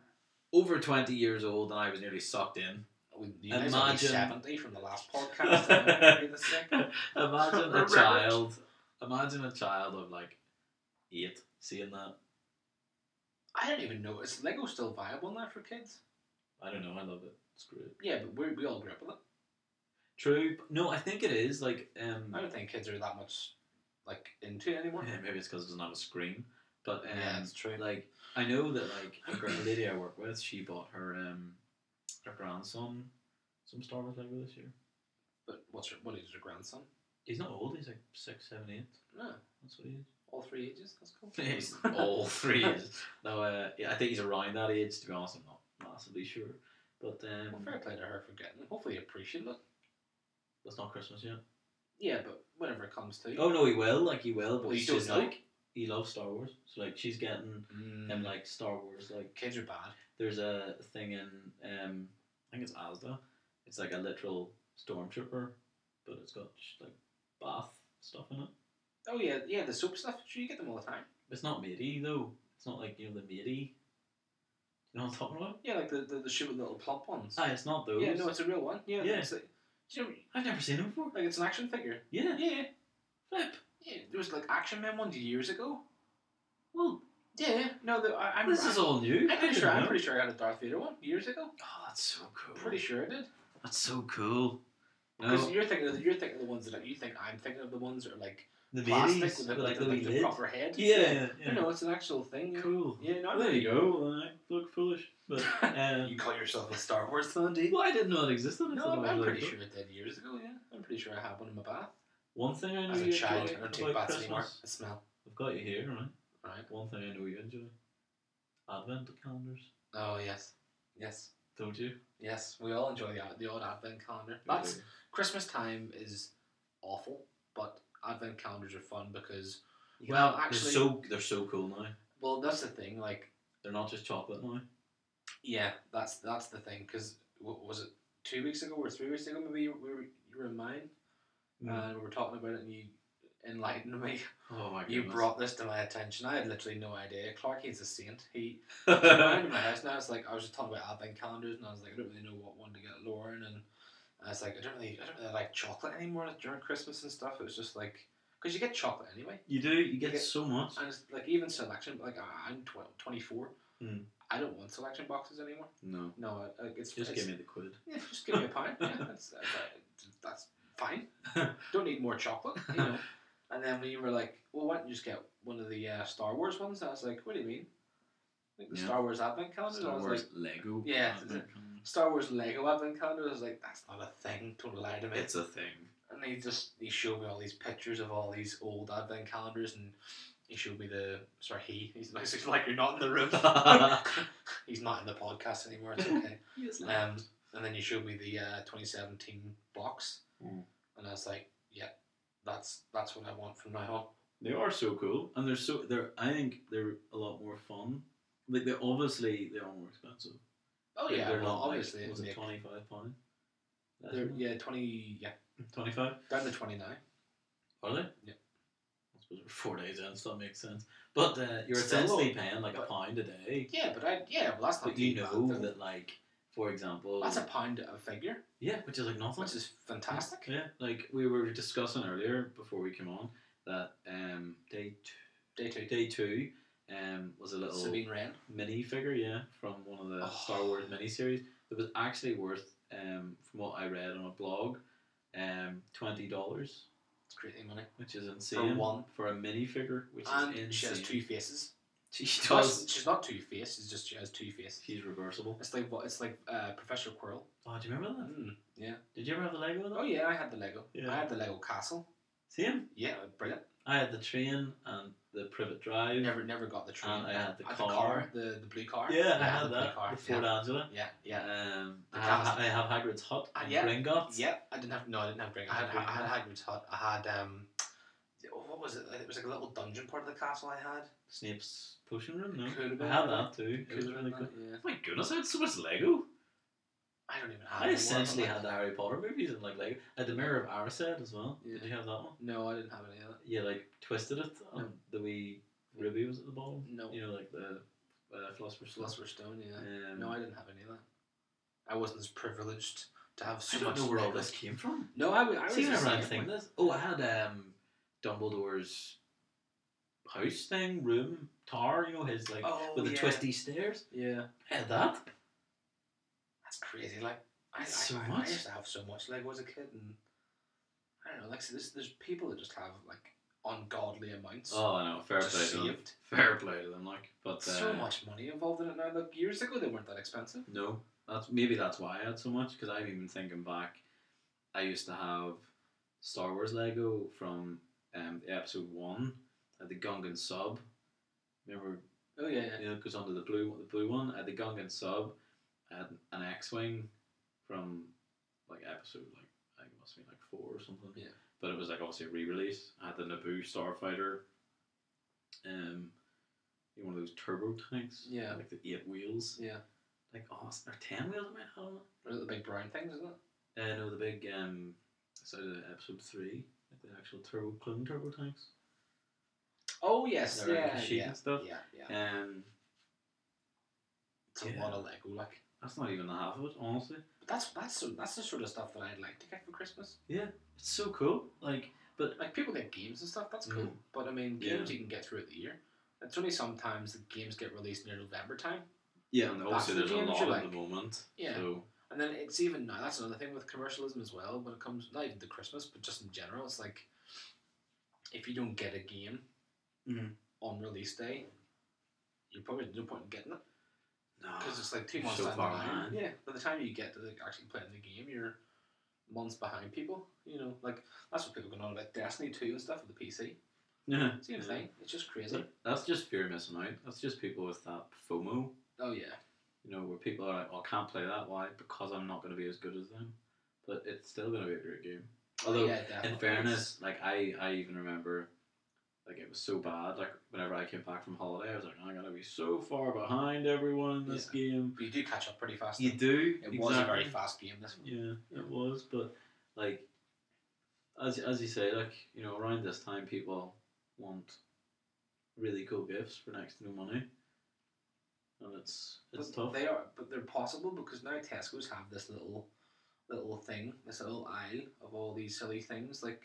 over 20 years old, and I was nearly sucked in. Imagine 70 from the last podcast. Imagine a child of like 8 seeing that. I don't even know. Is Lego still viable now for kids? I don't know. I love it. It's great. Yeah, but we all grew up with it. True. No, I think it is like. I don't think kids are that much like into it anymore. Yeah, maybe it's because it doesn't have a screen. But yeah, it's true. Like I know that like a lady I work with, she bought her grandson some Star Wars Lego this year. But what is her grandson? He's not old. He's like 6, 7, 8. No, that's what he is. All 3 ages. That's cool. He's all 3 ages. No, yeah, I think he's around that age. To be honest, I'm not massively sure. But well, fair play to her for getting it. Hopefully, he appreciates it. It's not Christmas yet. Yeah, but whenever it comes to. Oh no, he will. Like he will. But he's just like he loves Star Wars. So like she's getting him like Star Wars. Like kids are bad. There's a thing in I think it's Asda. It's like a literal stormtrooper, but it's got like bath stuff in it. Oh yeah, the soap stuff. Sure, you get them all the time. It's not matey though. It's not like the matey. You know what I'm talking about? Yeah, like the short little plump ones. It's not those. Yeah, no, it's a real one. Yeah. It's like, I've never seen them before. Like it's an action figure. Yeah. Flip. Yeah, there was like Action Man ones years ago. Well. Yeah. No, this is all new. I'm pretty sure I had a Darth Vader one years ago. Oh, that's so cool. Pretty sure I did. That's so cool. Because you're thinking of the ones that you think I'm thinking of the ones that are like The plastic babies, with the, like with the the, wee the lid. proper head. Yeah. No, it's an actual thing. Cool. Yeah, no, Well, there you go. Then I look foolish, but you call yourself a Star Wars fan, do you? well, I didn't know it existed. No, I'm pretty sure it did years ago. Yeah, I'm pretty sure I had one in my bath. One thing I know As a you child, enjoy I don't take about baths anymore. Christmas. I smell. I've got you here, right? Right. One thing I know you enjoy: Advent calendars. Oh yes. Don't you? Yes, we all enjoy the odd advent calendar. Christmas time is awful, but advent calendars are fun because actually they're so cool now. Well, that's the thing. Like they're not just chocolate now. Yeah, that's the thing. Because was it 2 weeks ago or 3 weeks ago? Maybe you were in mine, and we were talking about it, and you enlightened me. Oh my goodness! You brought this to my attention. I had literally no idea. Clark, he's a saint. He came around to my house, and I was just talking about advent calendars, and I was like, I don't really know what one to get Lauren, and I was like, I don't really like chocolate anymore during Christmas and stuff. It was just like, because you get chocolate anyway. You do. You get so much. And it's like even selection. Like I'm 24. I don't want selection boxes anymore. No, it's just give me the quid. Yeah, just give me a pound. Yeah, that's fine. Don't need more chocolate, And then when you were like, well, why don't you just get one of the Star Wars ones? I was like, what do you mean? Like the Star Wars Advent calendar? Star Wars Lego. Yeah, Star Wars Lego Advent calendar. I was like, that's not a thing. Don't lie to me. It's a thing. And he showed me all these pictures of all these old Advent calendars, and he showed me he's like you're not in the room. He's not in the podcast anymore. It's okay. And then you showed me the 2017 box, and I was like, yeah, that's what I want from now on. They are so cool, and I think they're a lot more fun. Like they are more expensive. Oh yeah, they're not obviously. Like, was it £25? They're 20. Yeah, 25. Down to 29. Are they? Yeah. I suppose we're 4 days in, so that makes sense. But you're essentially paying like £1 a day. Yeah, well that's not. But you know that, like, for example, that's £1 a figure. Yeah, which is like nothing. Which is fantastic. Yeah, like we were discussing earlier before we came on that day two was a little Sabine Wren mini figure, from one of the Star Wars miniseries. It was actually worth, from what I read on a blog, $20. It's crazy money. Which is insane. For a minifigure, which is insane. She has two faces. She does. She's not two-faced. It's just she has two faces. She's reversible. It's like Professor Quirrell. Oh, do you remember that? Yeah. Did you ever have the Lego though? Oh yeah, I had the Lego. Yeah. I had the Lego castle. Same. Yeah, brilliant. I had the train and the privet drive. Never got the train. And I had the car. The blue car. Yeah, I had that. The Ford Angela. Yeah. I have Hagrid's hut. And Gringotts. Yeah, I didn't have Gringotts. I had Hagrid's hut. I had what was it? It was like a little dungeon part of the castle. I had Snape's potion room. No, I had that too. It was really good. Yeah. My goodness, I had so much Lego. I don't even have. I essentially had the Harry Potter movies and like Lego. I had the Mirror of Erised as well. Yeah. Did you have that one? No, I didn't have any of that. Yeah, like twisted it and the wee ruby was at the bottom. No, like the Philosopher's Stone. Yeah. No, I didn't have any of that. I wasn't as privileged to have so much. I don't know where all this came from. No, I was just thinking this. Oh, I had Dumbledore's house thing, room, tower, his with the twisty stairs. Yeah. I had that. That's crazy. Like, I used to have so much Lego as a kid, and I don't know, like, so there's people that just have, like, ungodly amounts. Oh, I know. Fair play to them. Fair play to them, like. But so much money involved in it now. Like, years ago, they weren't that expensive. No. That's why I had so much, because I'm even thinking back, I used to have Star Wars Lego from episode 1, the Gungan sub. Remember? Oh yeah. It goes under the blue one. I had the Gungan sub. I had an X-wing from like episode I think it must have been like 4 or something. Yeah. But it was like obviously a re-release. I had the Naboo Starfighter. One of those turbo tanks. Yeah. Like the 8 wheels. Yeah. Like there 10 wheels I might have on it. Or the big brown things, isn't it? No, the big it's out of episode 3, like the actual clone turbo tanks. Oh yes, yeah. And stuff. Yeah. It's a lot of Lego, like. That's not even the half of it, honestly. But that's the sort of stuff that I'd like to get for Christmas. Yeah, it's so cool. But people get games and stuff. That's cool. But I mean, games you can get throughout the year. It's only sometimes the games get released near November time. Yeah, and obviously there's a lot at the moment. Yeah. So. And then it's even now. That's another thing with commercialism as well. When it comes not even to Christmas, but just in general, it's like if you don't get a game Mm. on release day, you probably no point in getting it. No, because it's like 2 you're months so down the far line. behind. Yeah, by the time you get to like actually playing the game, you're months behind people. You know, like that's what people are going on about Destiny 2 and stuff with the PC. Yeah. Same thing. It's just crazy. That's just fear of missing out. That's just people with that FOMO. Oh yeah. You know, where people are like, "Oh, I can't play that. Why? Because I'm not going to be as good as them." But it's still going to be a great game. Although, yeah, definitely. in fairness, like I even remember, like it was so bad. Like whenever I came back from holiday, I was like, "I'm going to be so far behind everyone in this game." But you do catch up pretty fast. You do. It was a very fast game. This one. Yeah, it was. But like, as you say, like you know, around this time, people want really cool gifts for next to no money. And it's tough. But they're possible because now Tesco's have this little thing, this little aisle of all these silly things. Like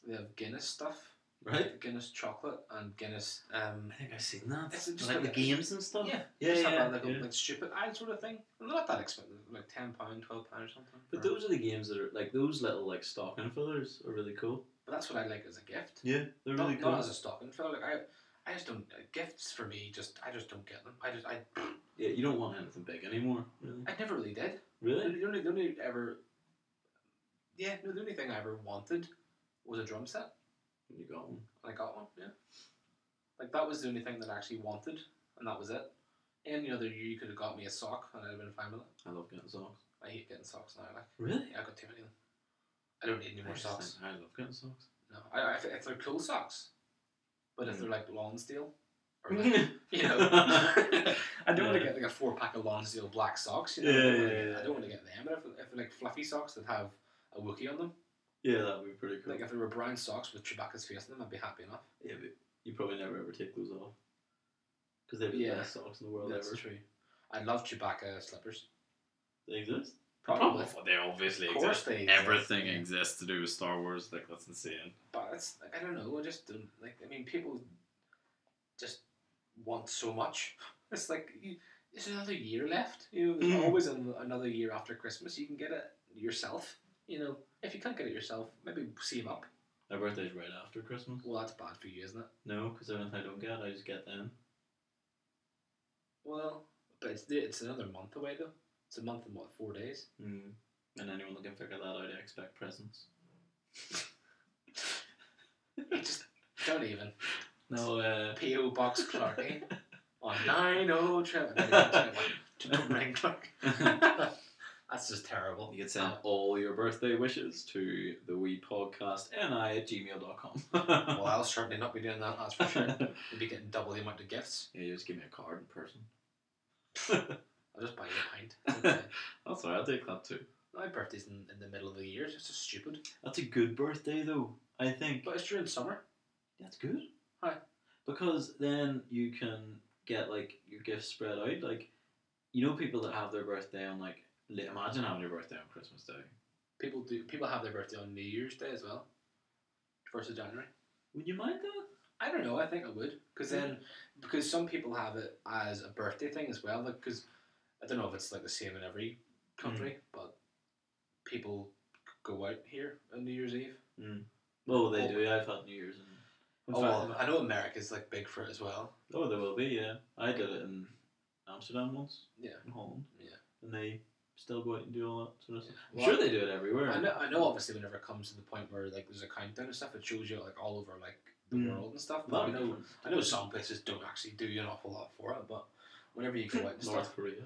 they have Guinness stuff, right? Guinness chocolate and Guinness. I think I've seen that. It's just like the games and stuff. Yeah, like stupid aisle sort of thing. And they're not that expensive, like £10, £12 or something. But those are the games that are like those little like stocking fillers are really cool. But that's what I like as a gift. Yeah, they're really cool. Not as a stocking filler. Like I just don't gifts for me. I just don't get them. Yeah, you don't want anything big anymore. Really. I never really did. Really? The only thing I ever wanted was a drum set. And you got one. And I got one. Yeah. Like that was the only thing that I actually wanted, and that was it. Any other year you could have got me a sock, and I'd have been fine with it. I love getting socks. I hate getting socks now. Like really? Yeah, I got too many of them. I don't need any more socks. I love getting socks. No, if they're cool socks, but if they're like Lonsdale, or like, you know, I don't want to get like a 4-pack of Lonsdale black socks. You know? I don't want to get them. But if they're like fluffy socks that have a Wookiee on them, yeah, that would be pretty cool. Like if there were brown socks with Chewbacca's face on them, I'd be happy enough. Yeah, but you probably never ever take those off because they're the best socks in the world That's ever. true. I love Chewbacca slippers. They exist. Probably. They obviously exist. Of course they exist. Everything exists to do with Star Wars. Like that's insane. But it's like I don't know. I just don't like. I mean, people just want so much. It's like there's another year left. You know, there's always another year after Christmas. You can get it yourself. You know, if you can't get it yourself, maybe save up. My birthday's right after Christmas. Well, that's bad for you, isn't it? No, because anything I don't get, I just get then. Well, but it's another month away though. It's a month and 4 days? Mm. And anyone that can figure that out, I expect presents. Just don't even. No, P.O. Box Clarky on 90 Ring Clark. That's just terrible. You can send all your birthday wishes to the wee podcast ni@gmail.com. Well, I'll certainly not be doing that, that's for sure. We'll be getting double the amount of gifts. Yeah, you just give me a card in person. I'll just buy you a pint. Okay. That's alright, I'll take that too. My birthday's in the middle of the year, it's just stupid. That's a good birthday though, I think. But it's during summer. That's good. Hi. Because then you can get like your gifts spread out. Like, you know, people that have their birthday on like, imagine having your birthday on Christmas Day. People have their birthday on New Year's Day as well. 1st of January. Would you mind that? I don't know. I think I would, because some people have it as a birthday thing as well. Like, because I don't know if it's like the same in every country, but people go out here on New Year's Eve. Mm. Well, they do. I've had New Year's. I know America's like big for it as well. Oh, there will be. Yeah, I did it in Amsterdam once. Yeah, in Holland. Yeah, and they still go out and do all that sort of stuff. I'm well, sure they do it everywhere. I know. Obviously, whenever it comes to the point where like there's a countdown and stuff, it shows you like all over like the world and stuff. But I know some places don't actually do an awful lot for it. But whenever you go out and stuff, North Korea.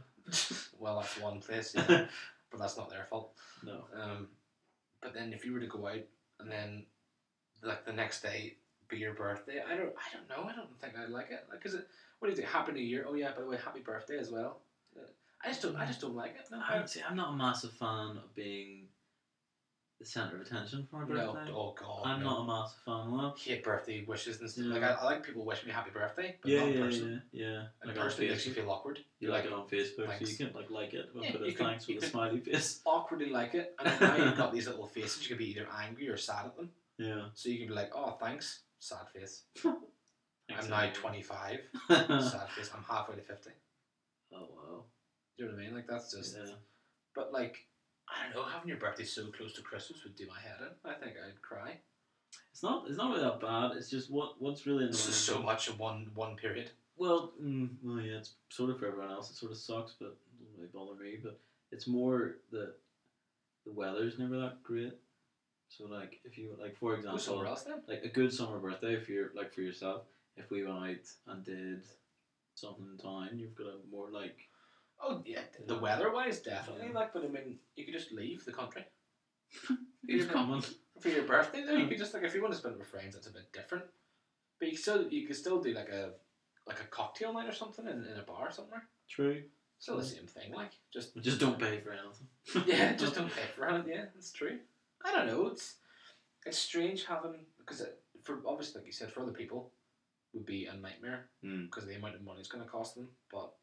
Well, that's one place, yeah, but that's not their fault. No. But then if you were to go out and then like the next day be your birthday, I don't know. I don't think I'd like it. Like, cause what do you think? Happy New Year. Oh yeah, by the way, happy birthday as well. I just don't like it. No, I'm not a massive fan of being the centre of attention for my birthday. No, oh god, I'm not a massive fan of that. Hate birthday wishes and stuff. Yeah. Like I like people wish me happy birthday, but not in person. Yeah. And like person makes you feel awkward. You like it on Facebook, thanks. so you can like it and put you a thanks with a smiley face. Awkwardly like it, and then now you've got these little faces. You can be either angry or sad at them. Yeah. So you can be like, oh thanks, sad face. Thanks, I'm now 25. Sad face. I'm halfway to 50. Oh wow. Do you know what I mean? Like that's just. Yeah. But like, I don't know. Having your birthday so close to Christmas would do my head in. I think I'd cry. It's not really that bad. It's just what's really annoying. It's just so much in one period. Well, yeah, it's sort of for everyone else. It sort of sucks, but it doesn't really bother me. But it's more that the weather's never that great. So like, if you like, for example, somewhere else then? Like a good summer birthday for yourself. If we went out and did something in town, you've got a more like. Oh yeah, the weather-wise, definitely. Yeah. Like, but I mean, you could just leave the country. Who's coming for your birthday? Though you could just like, if you want to spend it with friends, that's a bit different. But you could still do like a cocktail night or something in a bar somewhere. True. Still the same thing, like just don't pay for anything. Yeah, just don't pay for anything. Yeah, that's true. I don't know. It's strange having, because for obviously, like you said, for other people, would be a nightmare because the amount of money it's going to cost them. But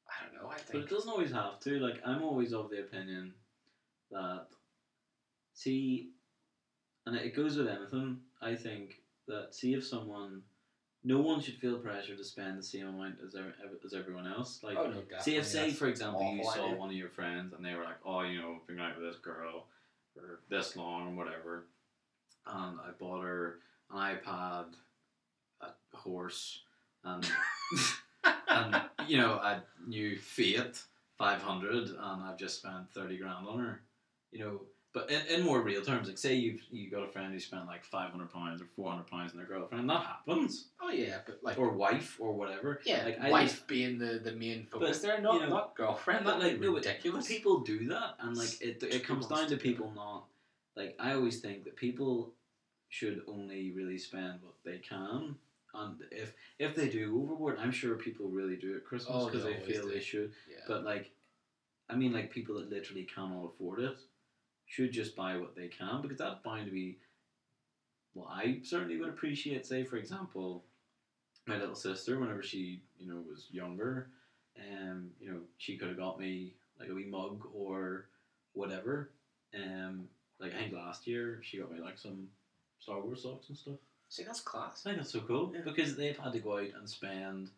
I don't know. I think, but it doesn't always have to. Like, I'm always of the opinion that, see, and it goes with anything. I think that, see, if someone, no one should feel pressure to spend the same amount as everyone else. Like, oh, no, see, if, say, for example, you saw idea. one of your friends and they were like, oh, you know, been out with this girl for this long or whatever, and I bought her an iPad, a horse, and and you know, a new Fiat 500, and I've just spent 30 grand on her, you know. But in more real terms, like, say you got a friend who spent like £500 or £400 on their girlfriend, that happens. Oh yeah, but like, or wife or whatever. Yeah, like, wife being the main focus there, not, you know, not girlfriend. But like, ridiculous. But people do that, and like it comes down to people not, like, I always think that people should only really spend what they can. And if they do overboard, I'm sure people really do at Christmas because they feel they should. Yeah. But like, I mean, like, people that literally cannot afford it should just buy what they can, because that's bound to be what I certainly would appreciate. Say, for example, my little sister, whenever she, you know, was younger, you know, she could have got me like a wee mug or whatever. Like, I think last year she got me like some Star Wars socks and stuff. See, that's class. I think that's so cool, yeah, because they've had to go out and spend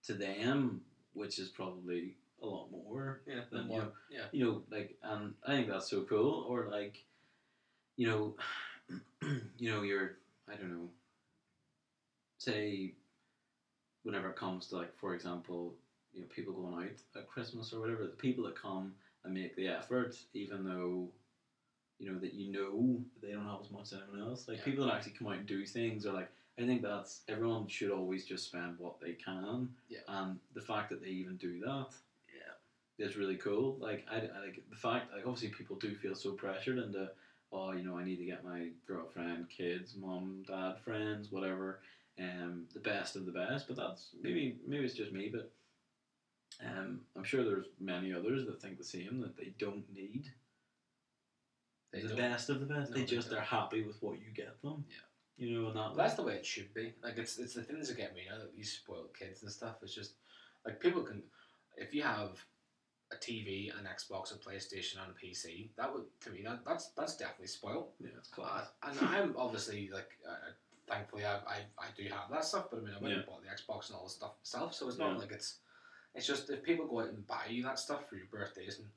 to them, which is probably a lot more. Yeah, than more. You know, yeah. You know, like, and I think that's so cool. Or like, you know, you know, you're, I don't know, say, whenever it comes to, like, for example, you know, people going out at Christmas or whatever, the people that come and make the effort, even though, you know, that you know they don't have as much as anyone else. Like, yeah, people that actually come out and do things, or like, I think that's, everyone should always just spend what they can. Yeah. And the fact that they even do that, yeah, is really cool. Like, I like the fact, like, obviously people do feel so pressured into, oh, you know, I need to get my girlfriend, kids, mum, dad, friends, whatever, the best of the best. But that's maybe it's just me, but I'm sure there's many others that think the same, that they don't need the best of the best. No, they're happy with what you get them. Yeah. You know, and that's the way it should be. Like, it's the things that get me, you know, that these spoiled kids and stuff. It's just, like, people can, if you have a TV, an Xbox, a PlayStation, and a PC, that would, to me, that's definitely spoiled. Yeah, it's class. And I'm obviously, like, thankfully I do have that stuff, but I mean, I went and bought the Xbox and all the stuff myself, so it's not like it's just, if people go out and buy you that stuff for your birthdays and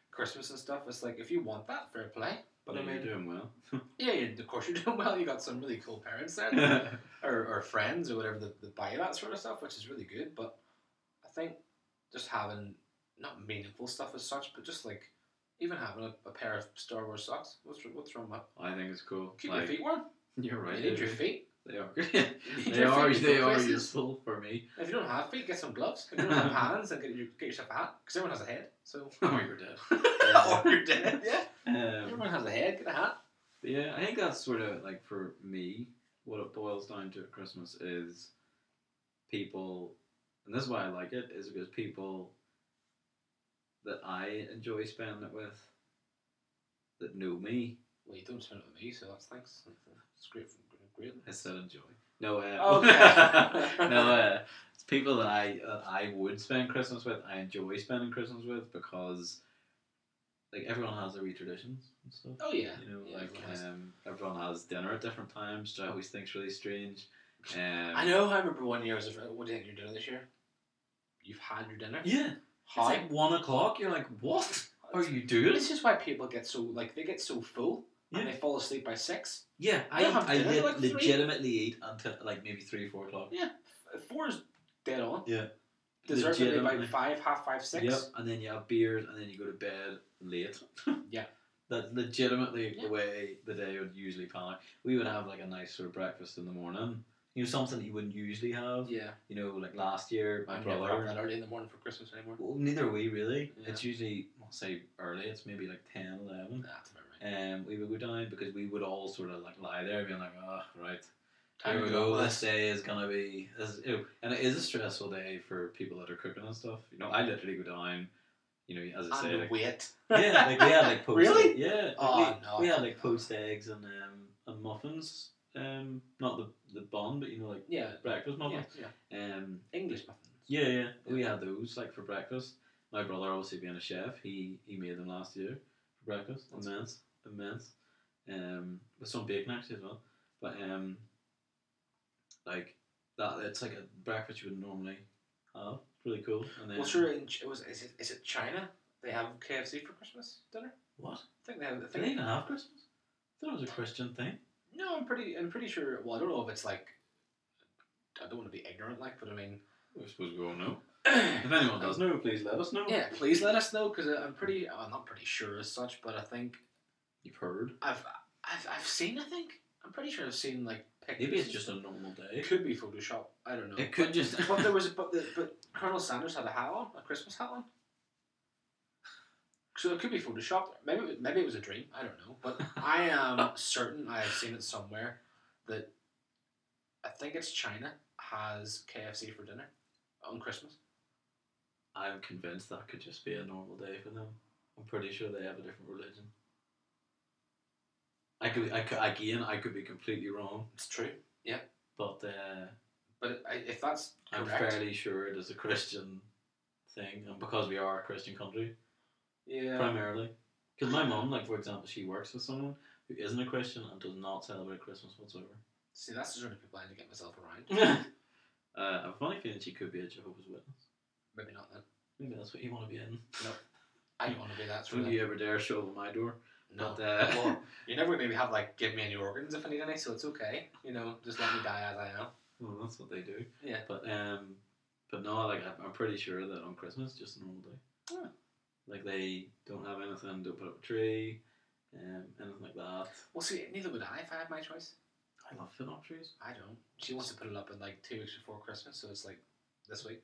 Christmas and stuff, it's like, if you want that, fair play. But yeah, I mean, you're doing well. Yeah, of course you're doing well. You got some really cool parents there, or friends or whatever that buy you that sort of stuff, which is really good. But I think just having, not meaningful stuff as such, but just like even having a pair of Star Wars socks. What's wrong with that? I think it's cool. Keep your feet warm. You're right. You need your feet. They are great. They are useful for me. If you don't have feet, get some gloves. If you don't have hands, then get yourself a hat, because everyone has a head. So or you're dead. Or you're dead. Yeah. Everyone has a head. Get a hat. But yeah, I think that's sort of like, for me, what it boils down to at Christmas is people, and this is why I like it, is because people that I enjoy spending it with, that know me. Well, you don't spend it with me, so that's thanks. It's great. I said enjoy. No, okay. No, it's people that I would spend Christmas with. I enjoy spending Christmas with, because like, everyone has their wee traditions and stuff. Oh yeah. You know, yeah, like everyone has dinner at different times, which I always think's really strange. I know. I remember one year I was like, "What do you think you're doing this year? You've had your dinner." Yeah. How? It's like 1 o'clock. You're like, what are you doing? This is why people get so, like, they get so full. and they fall asleep by 6. Yeah, I legitimately eat until like maybe 3-4 o'clock. Yeah, 4 is dead on. Yeah. Dessert maybe by 5, half 5, 6. Yep, and then you have beers, and then you go to bed late. Yeah. That's legitimately the way the day would usually pan out. We would have like a nice sort of breakfast in the morning. You know, something you wouldn't usually have. Yeah. You know, like last year, my brother. Never have that early in the morning for Christmas anymore. Well, neither are we really. Yeah. It's usually, I'll say early. It's maybe like 10, 11. That's about right. We would go down because we would all sort of like lie there, being like, oh, right. Time here we to go. This day is gonna be, and it is a stressful day for people that are cooking and stuff. You know, I literally go down. You know, as I say, like, wait. Yeah, like we had like poached. Really? Yeah. Like we had like poached eggs and muffins. Not the bun, but you know, like breakfast muffins. Yeah. English muffins. Yeah. We had those like for breakfast. My brother, obviously being a chef, he made them last year for breakfast. Immense. With some bacon actually as well. But like that, it's like a breakfast you would normally have. Really cool. And then, well, sure. Is it China? They have KFC for Christmas dinner. What? I think they have. Do they even have Christmas? I thought it was a Christian thing. No, I'm pretty sure. Well, I don't know if it's like. I don't want to be ignorant, like, but I mean. I suppose we all know. If anyone does know, please let us know. Yeah, please let us know, because I'm not pretty sure as such, but I think you've heard. I've seen. I think I'm pretty sure I've seen like pictures. Maybe it's just a normal day. It could be Photoshop. I don't know. It could just. But there was but Colonel Sanders had a hat on, a Christmas hat on. So it could be Photoshopped. Maybe it was a dream. I don't know. But I am certain I have seen it somewhere that I think it's China has KFC for dinner on Christmas. I'm convinced that could just be a normal day for them. I'm pretty sure they have a different religion. I could be completely wrong. It's true. Yeah. But if that's correct, I'm fairly sure it is a Christian thing, and because we are a Christian country. Yeah. Primarily. Because my mum, like, for example, she works with someone who isn't a Christian and does not celebrate Christmas whatsoever. See, that's the sort of people I need to get myself around. I have a funny feeling she could be a Jehovah's Witness. Maybe not then. Maybe that's what you want to be in. No. I don't want to be that. Don't you ever dare show up at my door. No. But, well, you're never going to maybe have, like, give me any organs if I need any, so it's okay. You know, just let me die as I am. Well, that's what they do. Yeah. But no, like, I'm pretty sure that on Christmas, just a normal day. Yeah. Like, they don't have anything, don't put up a tree, anything like that. Well, see, neither would I if I had my choice. I love putting up trees. I don't. She wants to put it up in, like, 2 weeks before Christmas, so it's, like, this week.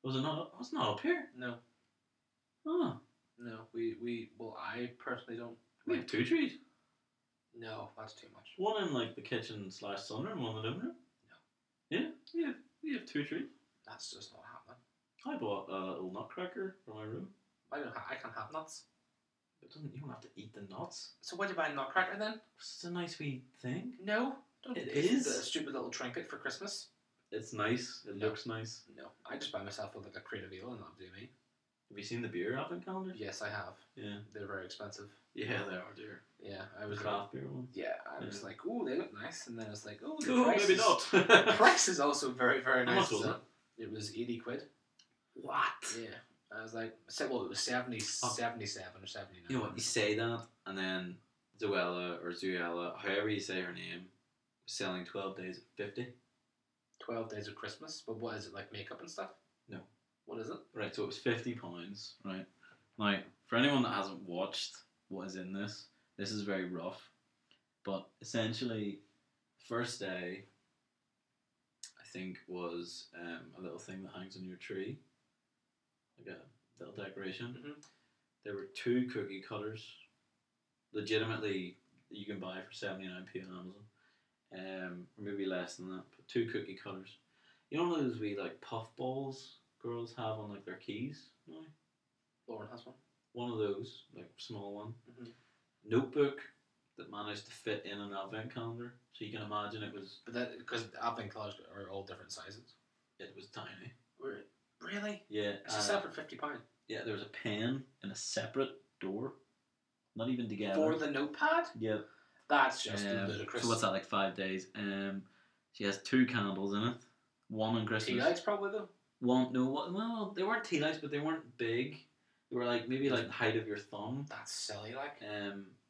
Was it not up? Was it not up here? No. Oh. No, well, I personally don't. We have 2 trees. No, that's too much. One in, like, the kitchen / sunroom, one in the living room. No. Yeah, we have 2 trees. That's just not happening. I bought a little nutcracker for my room. I can't have nuts. You don't have to eat the nuts. So why do you buy a nutcracker then? It's a nice wee thing. No, don't. It is a stupid little trinket for Christmas. It's nice. It looks nice. No, I just buy myself with like a crate of ale and that'll do me. Have you seen the beer advent calendars? Yes, I have. Yeah, they're very expensive. Yeah, they are dear. Yeah, I was craft beer ones. Yeah, I was like, oh, they look nice, and then I was like, oh, maybe not. The price is also very, very nice. How much was it? It was 80 quid. What? Yeah. I was like, well, it was 77 or 79. You know what? You say that, and then Zuella, however you say her name, was selling 12 days at 50. 12 days of Christmas? But what is it, like makeup and stuff? No. What is it? Right, so it was £50, right? Now, for anyone that hasn't watched what is in this is very rough. But essentially, first day, I think, was a little thing that hangs on your tree. Like a little decoration. Mm-hmm. There were 2 cookie cutters. Legitimately, you can buy for 79p on Amazon. Or maybe less than that. But 2 cookie cutters. You know those wee like puff balls girls have on like their keys? No? Lauren has one. One of those, like small one. Mm-hmm. Notebook that managed to fit in an advent calendar. So you can imagine it was... But that, because advent calendars are all different sizes. It was tiny. Really? Yeah. It's a separate £50. Yeah, there was a pen in a separate door. Not even together. For the notepad? Yeah. That's just ludicrous. So what's that, like 5 days? She has 2 candles in it. One on Christmas. Tea lights probably though? Well, they weren't tea lights, but they weren't big. They were like maybe like the height of your thumb. That's silly, like.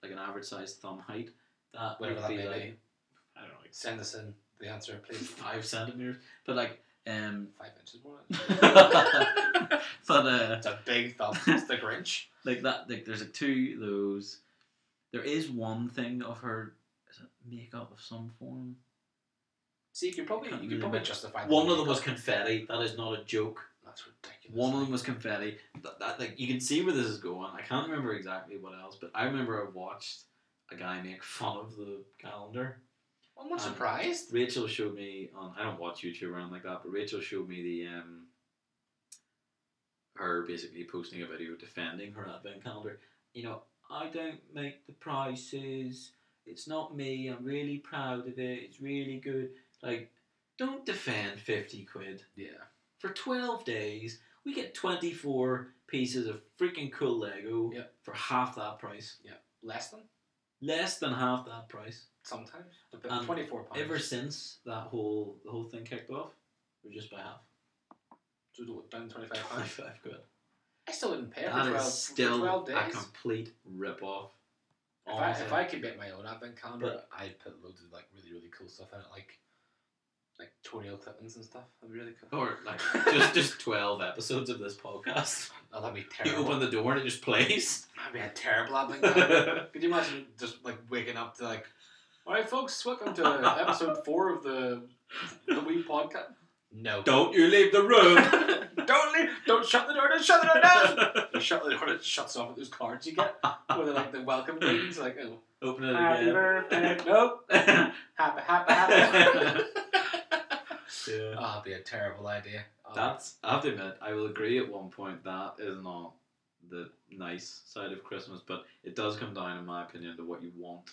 Like an average sized thumb height. That Whatever would that be may like, be. I don't know, like Send us in the answer, please. 5 centimeters. But like 5 inches more. But it's a big thumb. It's the Grinch. Like that. Like there's like 2 of those. There is one thing of her. Is it makeup of some form? See, you could probably justify. One of them was confetti. That is not a joke. That's ridiculous. One of them was confetti. That like you can see where this is going. I can't remember exactly what else, but I remember I watched a guy make fun of the calendar. I'm not surprised. Rachel showed me on. I don't watch YouTube or anything like that, but Rachel showed me the her basically posting a video defending her advent calendar. You know, I don't make the prices. It's not me. I'm really proud of it. It's really good. Like, don't defend 50 quid. Yeah. For 12 days, we get 24 pieces of freaking cool Lego for half that price. Yeah. Less than half that price. Sometimes. And £24. Ever since the whole thing kicked off, we're just by half. So down £25. 25 quid. I still wouldn't pay that for 12, is still for 12 days. a complete rip-off. If I could make my own advent calendar, I'd put loads of like really, really cool stuff in it, like toenail clippings and stuff. That'd be really cool. Or like just 12 episodes of this podcast. Oh, that'd be terrible. You open the door and it just plays. That'd be a terrible advent calendar. Could you imagine just like waking up to like, all right, folks, welcome to episode 4 of the wee podcast. No. Don't you leave the room. Don't leave. Don't shut the door. Don't shut the door down. You shut the door. It shuts off with those cards you get. Where they're like the welcome greetings. Like, oh. Open it Happy again. Birthday. Nope. Happy. Yeah. Oh, that'd be a terrible idea. I have to admit, I will agree at one point that is not the nice side of Christmas, but it does come down, in my opinion, to what you want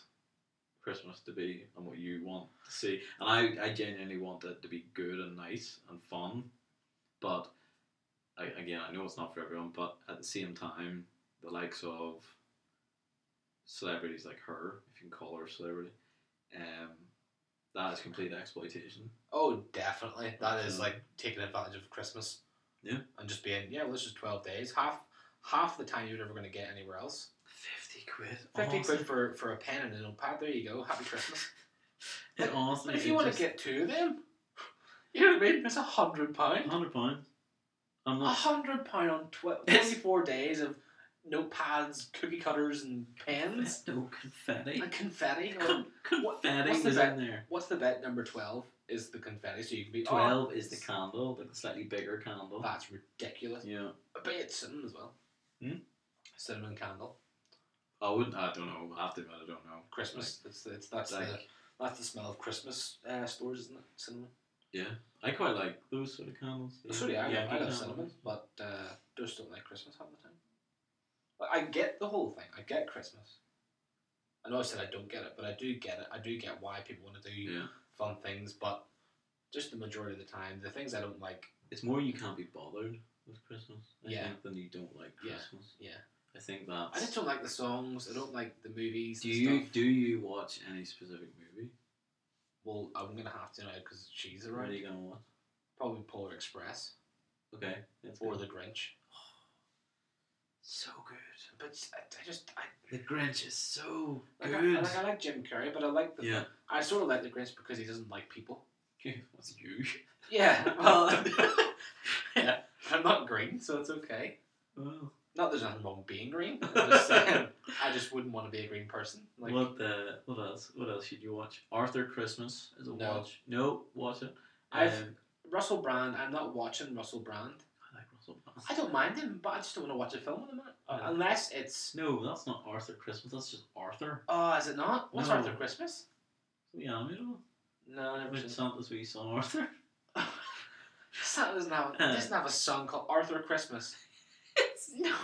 Christmas to be and what you want to see. And I genuinely want it to be good and nice and fun, but I know it's not for everyone, but at the same time, the likes of celebrities like her, if you can call her a celebrity, that is complete exploitation. Oh, definitely. That is like taking advantage of Christmas. Yeah. And just being, well, this is 12 days. Half the time you're ever going to get anywhere else. 50 quid. 50 quid for a pen and a notepad. There you go. Happy Christmas. But if you want to get 2 of them, you know what I mean? It's £100. £100. I'm not. £100 on 24 days of notepads, cookie cutters, and pens. No confetti. And confetti. Confetti what's is in there. What's the bet? Number 12 is the confetti. So you can be 12 is the candle, like the slightly bigger candle. That's ridiculous. Yeah. But it's cinnamon as well. Cinnamon candle. I don't know. I have to admit, I don't know. Christmas. That's the smell of Christmas stores, isn't it? Cinnamon. Yeah, I quite like those sort of candles. So do I. I love cinnamon, but just don't like Christmas half the time. Like, I get the whole thing. I get Christmas. I know I said I don't get it, but I do get it. I do get why people want to do fun things, but just the majority of the time, the things I don't like. It's more you can't be bothered with Christmas. I think than you don't like Christmas. Yeah. I think that. I just don't like the songs. I don't like the movies. Do you watch any specific movie? Well, I'm gonna have to now because she's around. What are you gonna watch? Probably Polar Express. Okay. Or The Grinch. So good. But The Grinch is so good. I like Jim Carrey, but I like the. I sort of like The Grinch because he doesn't like people. That's you. Yeah. Well. Yeah. I'm not green, so it's okay. Well. Not there's nothing wrong with being green. I'm just saying, I just wouldn't want to be a green person. Like, what else? What else should you watch? Arthur Christmas is a watch. No, watch it. Russell Brand. I'm not watching Russell Brand. I like Russell Brand. I don't mind him, but I just don't want to watch a film with him in it. Unless it's... No, that's not Arthur Christmas. That's just Arthur. Oh, is it not? What's Arthur Christmas? The animated one. No, I never seen Santa's wee son Arthur. Santa doesn't have a song called Arthur Christmas. No. No,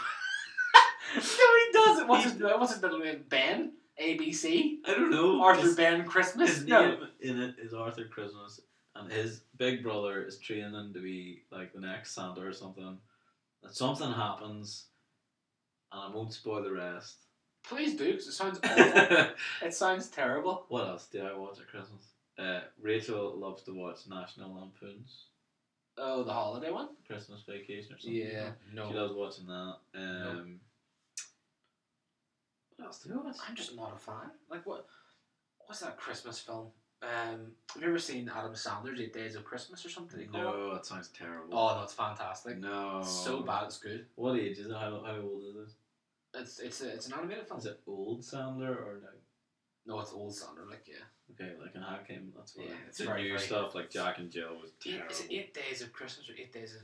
he doesn't. What's his middle name? Ben? ABC? I don't know. Arthur Ben Christmas? His name in it is Arthur Christmas, and his big brother is training to be like the next Santa or something. And something happens, and I won't spoil the rest. Please do, because it sounds awful. It sounds terrible. What else do I watch at Christmas? Rachel loves to watch National Lampoons. Oh, the holiday one? Christmas Vacation or something. Yeah, no. She loves watching that. No. What else do you watch? I'm just not a fan. Like, what's that Christmas film? Have you ever seen Adam Sandler's 8 Days of Christmas or something? No, that sounds terrible. Oh, no, it's fantastic. No. It's so bad, it's good. What age is it? How old is it? It's an animated film. Is it old Sandler or no? No, it's old Sandler, like, yeah. Okay, like in how came that's fine. Yeah, it's the new stuff like Jack and Jill was terrible. Is it 8 Days of Christmas or 8 Days of...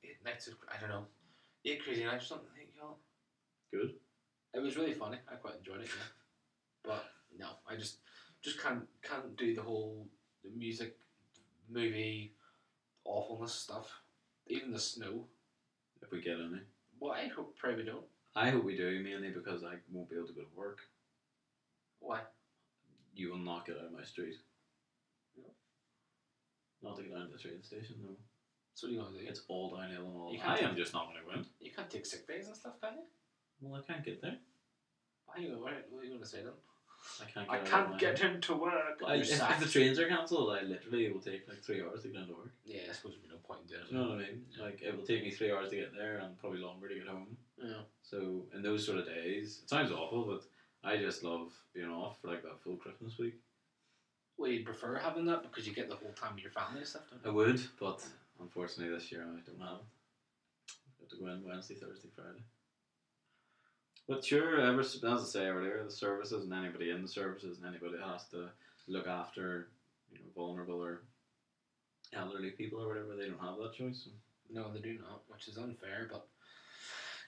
8 Nights of... I don't know. 8 Crazy Nights or something, I think you call it. Good. It was really funny. I quite enjoyed it, yeah. But, no, I just can't do the whole music, movie, awfulness stuff. Even the snow. If we get any. Well, I hope, pray we don't. I hope we do, mainly because I won't be able to go to work. Why? You will not get out of my street. No. Not to get down to the train station, no. So what are you going to do? It's all downhill and all. I am just not going to go in. You can't take sick days and stuff, can you? Well, I can't get there. What are you going to say then? I can't get into work. If the trains are cancelled, it will take like 3 hours to get into work. Yeah, I suppose there'd be no point in doing it. You know what I mean? Yeah. Like, it will take me 3 hours to get there and probably longer to get home. Yeah. So, in those sort of days, it sounds awful, but I just love being off for like that full Christmas week. Well, you'd prefer having that because you get the whole time with your family and stuff, don't you? I would, but unfortunately this year I don't have it. I have to go in Wednesday, Thursday, Friday. But sure, as I say earlier, the services and anybody in the services and anybody that has to look after, vulnerable or elderly people or whatever, they don't have that choice. So. No, they do not, which is unfair, but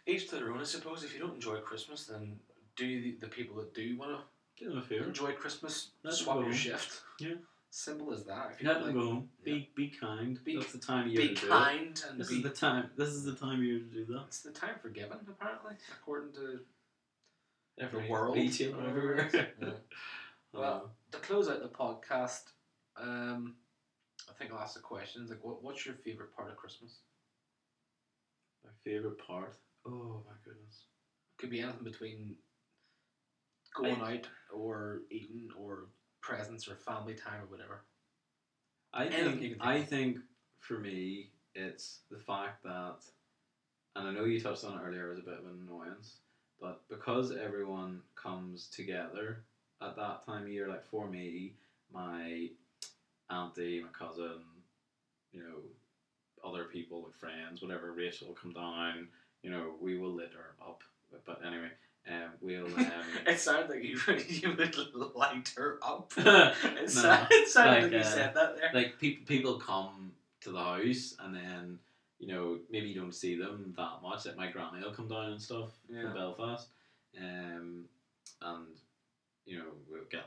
each to their own, I suppose. If you don't enjoy Christmas, then do the people that do want to enjoy Christmas, swap your shift. Yeah. Simple as that. If you have to go home, be kind. That's the time of year to do it. Be kind and This is the time of year to do that. It's the time for giving, apparently, according to the world. Retail everywhere. Yeah. Well, to close out the podcast, I think I'll ask the questions. Like, what's your favourite part of Christmas? My favourite part? Oh my goodness. Could be anything between going out or eating or presents or family time or whatever. I think for me it's the fact that, and I know you touched on it earlier as a bit of an annoyance, but because everyone comes together at that time of year, like for me, my auntie, my cousin, other people, like friends, whatever, Rachel will come down, we will litter up. But anyway, we'll... it sounded like you would light her up. It sounded like you said that there. Like, people come to the house and then, maybe you don't see them that much. Like, my granny will come down and stuff from Belfast. And, we'll get,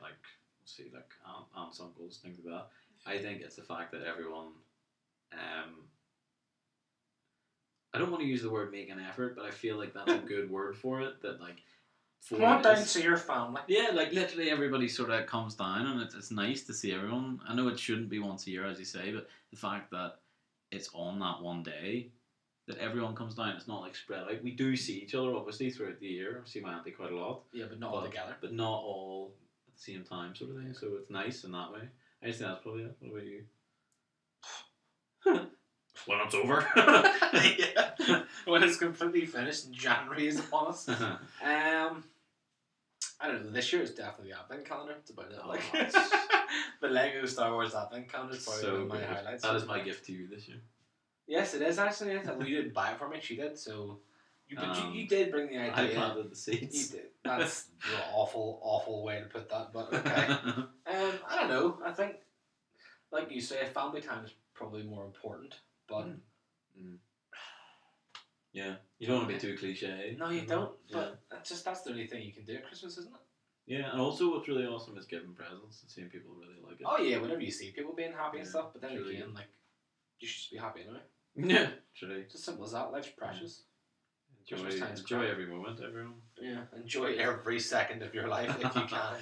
aunts, uncles, things like that. I think it's the fact that everyone... I don't want to use the word make an effort, but I feel like that's a good word for it. That come on down to see your family. Yeah, literally everybody sort of comes down, and it's nice to see everyone. I know it shouldn't be once a year, as you say, but the fact that it's on that one day, that everyone comes down, it's not like spread out. We do see each other obviously throughout the year. I see my auntie quite a lot. Yeah, but not all together. But not all at the same time, sort of thing. So it's nice in that way. I just think that's probably it. What about you? When it's over. Yeah. When it's completely finished and January is upon us. I don't know. This year is definitely the Advent calendar. It's about it. The Lego Star Wars Advent calendar is probably one of my highlights. That is my gift to you this year. Yes, it is actually. Well, you didn't buy it for me. She did. So you did bring the idea. I planted the seeds. You did. That's the awful way to put that. But okay. I don't know. I think, like you say, family time is probably more important. But yeah, you don't want to be too cliche. No, you don't. But that's the only thing you can do at Christmas, isn't it? Yeah, and also what's really awesome is giving presents and seeing people really like it. Oh yeah, whenever you see people being happy and stuff, but then again, you should just be happy anyway. Yeah, truly. It's as simple as that. Life's precious. Enjoy every moment, everyone. Yeah, enjoy every second of your life if you can.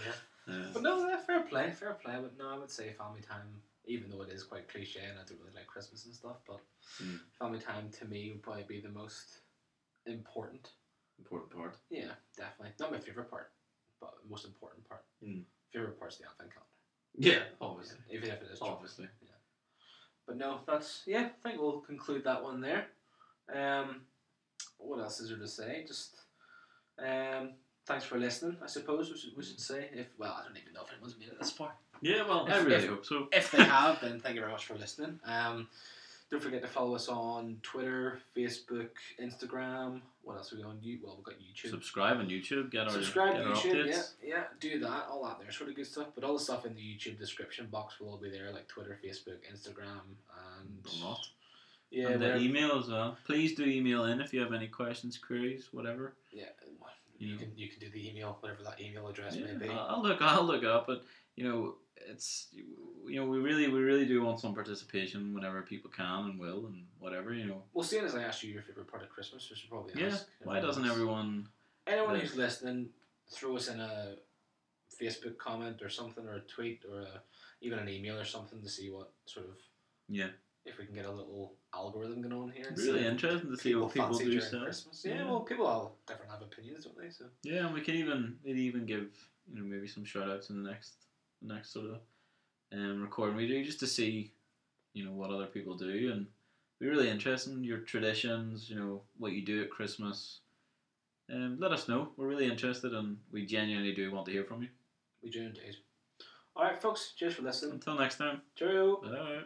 Yeah. But no, fair play. But no, I would say family time. Even though it is quite cliche and I don't really like Christmas and stuff, but family time to me would probably be the most important. Important part? Yeah, definitely. Not my favourite part, but the most important part. Favourite part's the Advent calendar. Yeah, obviously. Yeah, even if it is obviously. Yeah. But no, that's I think we'll conclude that one there. What else is there to say? Just thanks for listening. I suppose we should say. I don't even know if anyone's made it this far. Yeah, well, I really hope so. If they have, then thank you very much for listening. Don't forget to follow us on Twitter, Facebook, Instagram. What else are we on? We've got YouTube. Subscribe on YouTube. Subscribe to YouTube. updates. Yeah. Do that. All that there, sort of good stuff. But all the stuff in the YouTube description box will all be there, like Twitter, Facebook, Instagram, and a lot. Yeah, and the email as well. Please do email in if you have any questions, queries, whatever. Yeah, you can do the email, whatever that email address may be. I'll look it up, but it's we really do want some participation whenever people can and will and whatever. Well, seeing as I asked you your favorite part of Christmas, we should probably ask. Why doesn't everyone? Anyone who's listening, throw us in a Facebook comment or something, or a tweet, or even an email or something to see what sort of if we can get a little algorithm going on here. Really interesting to see what people do. Christmas. Yeah, well, people all different have opinions, don't they? So yeah, and we can even give maybe some shout outs in the next sort of recording we do, just to see what other people do, and be really interested in your traditions, what you do at Christmas. Let us know. We're really interested, and we genuinely do want to hear from you. We do indeed. Alright folks, cheers for listening. Until next time. Cheerio. Bye.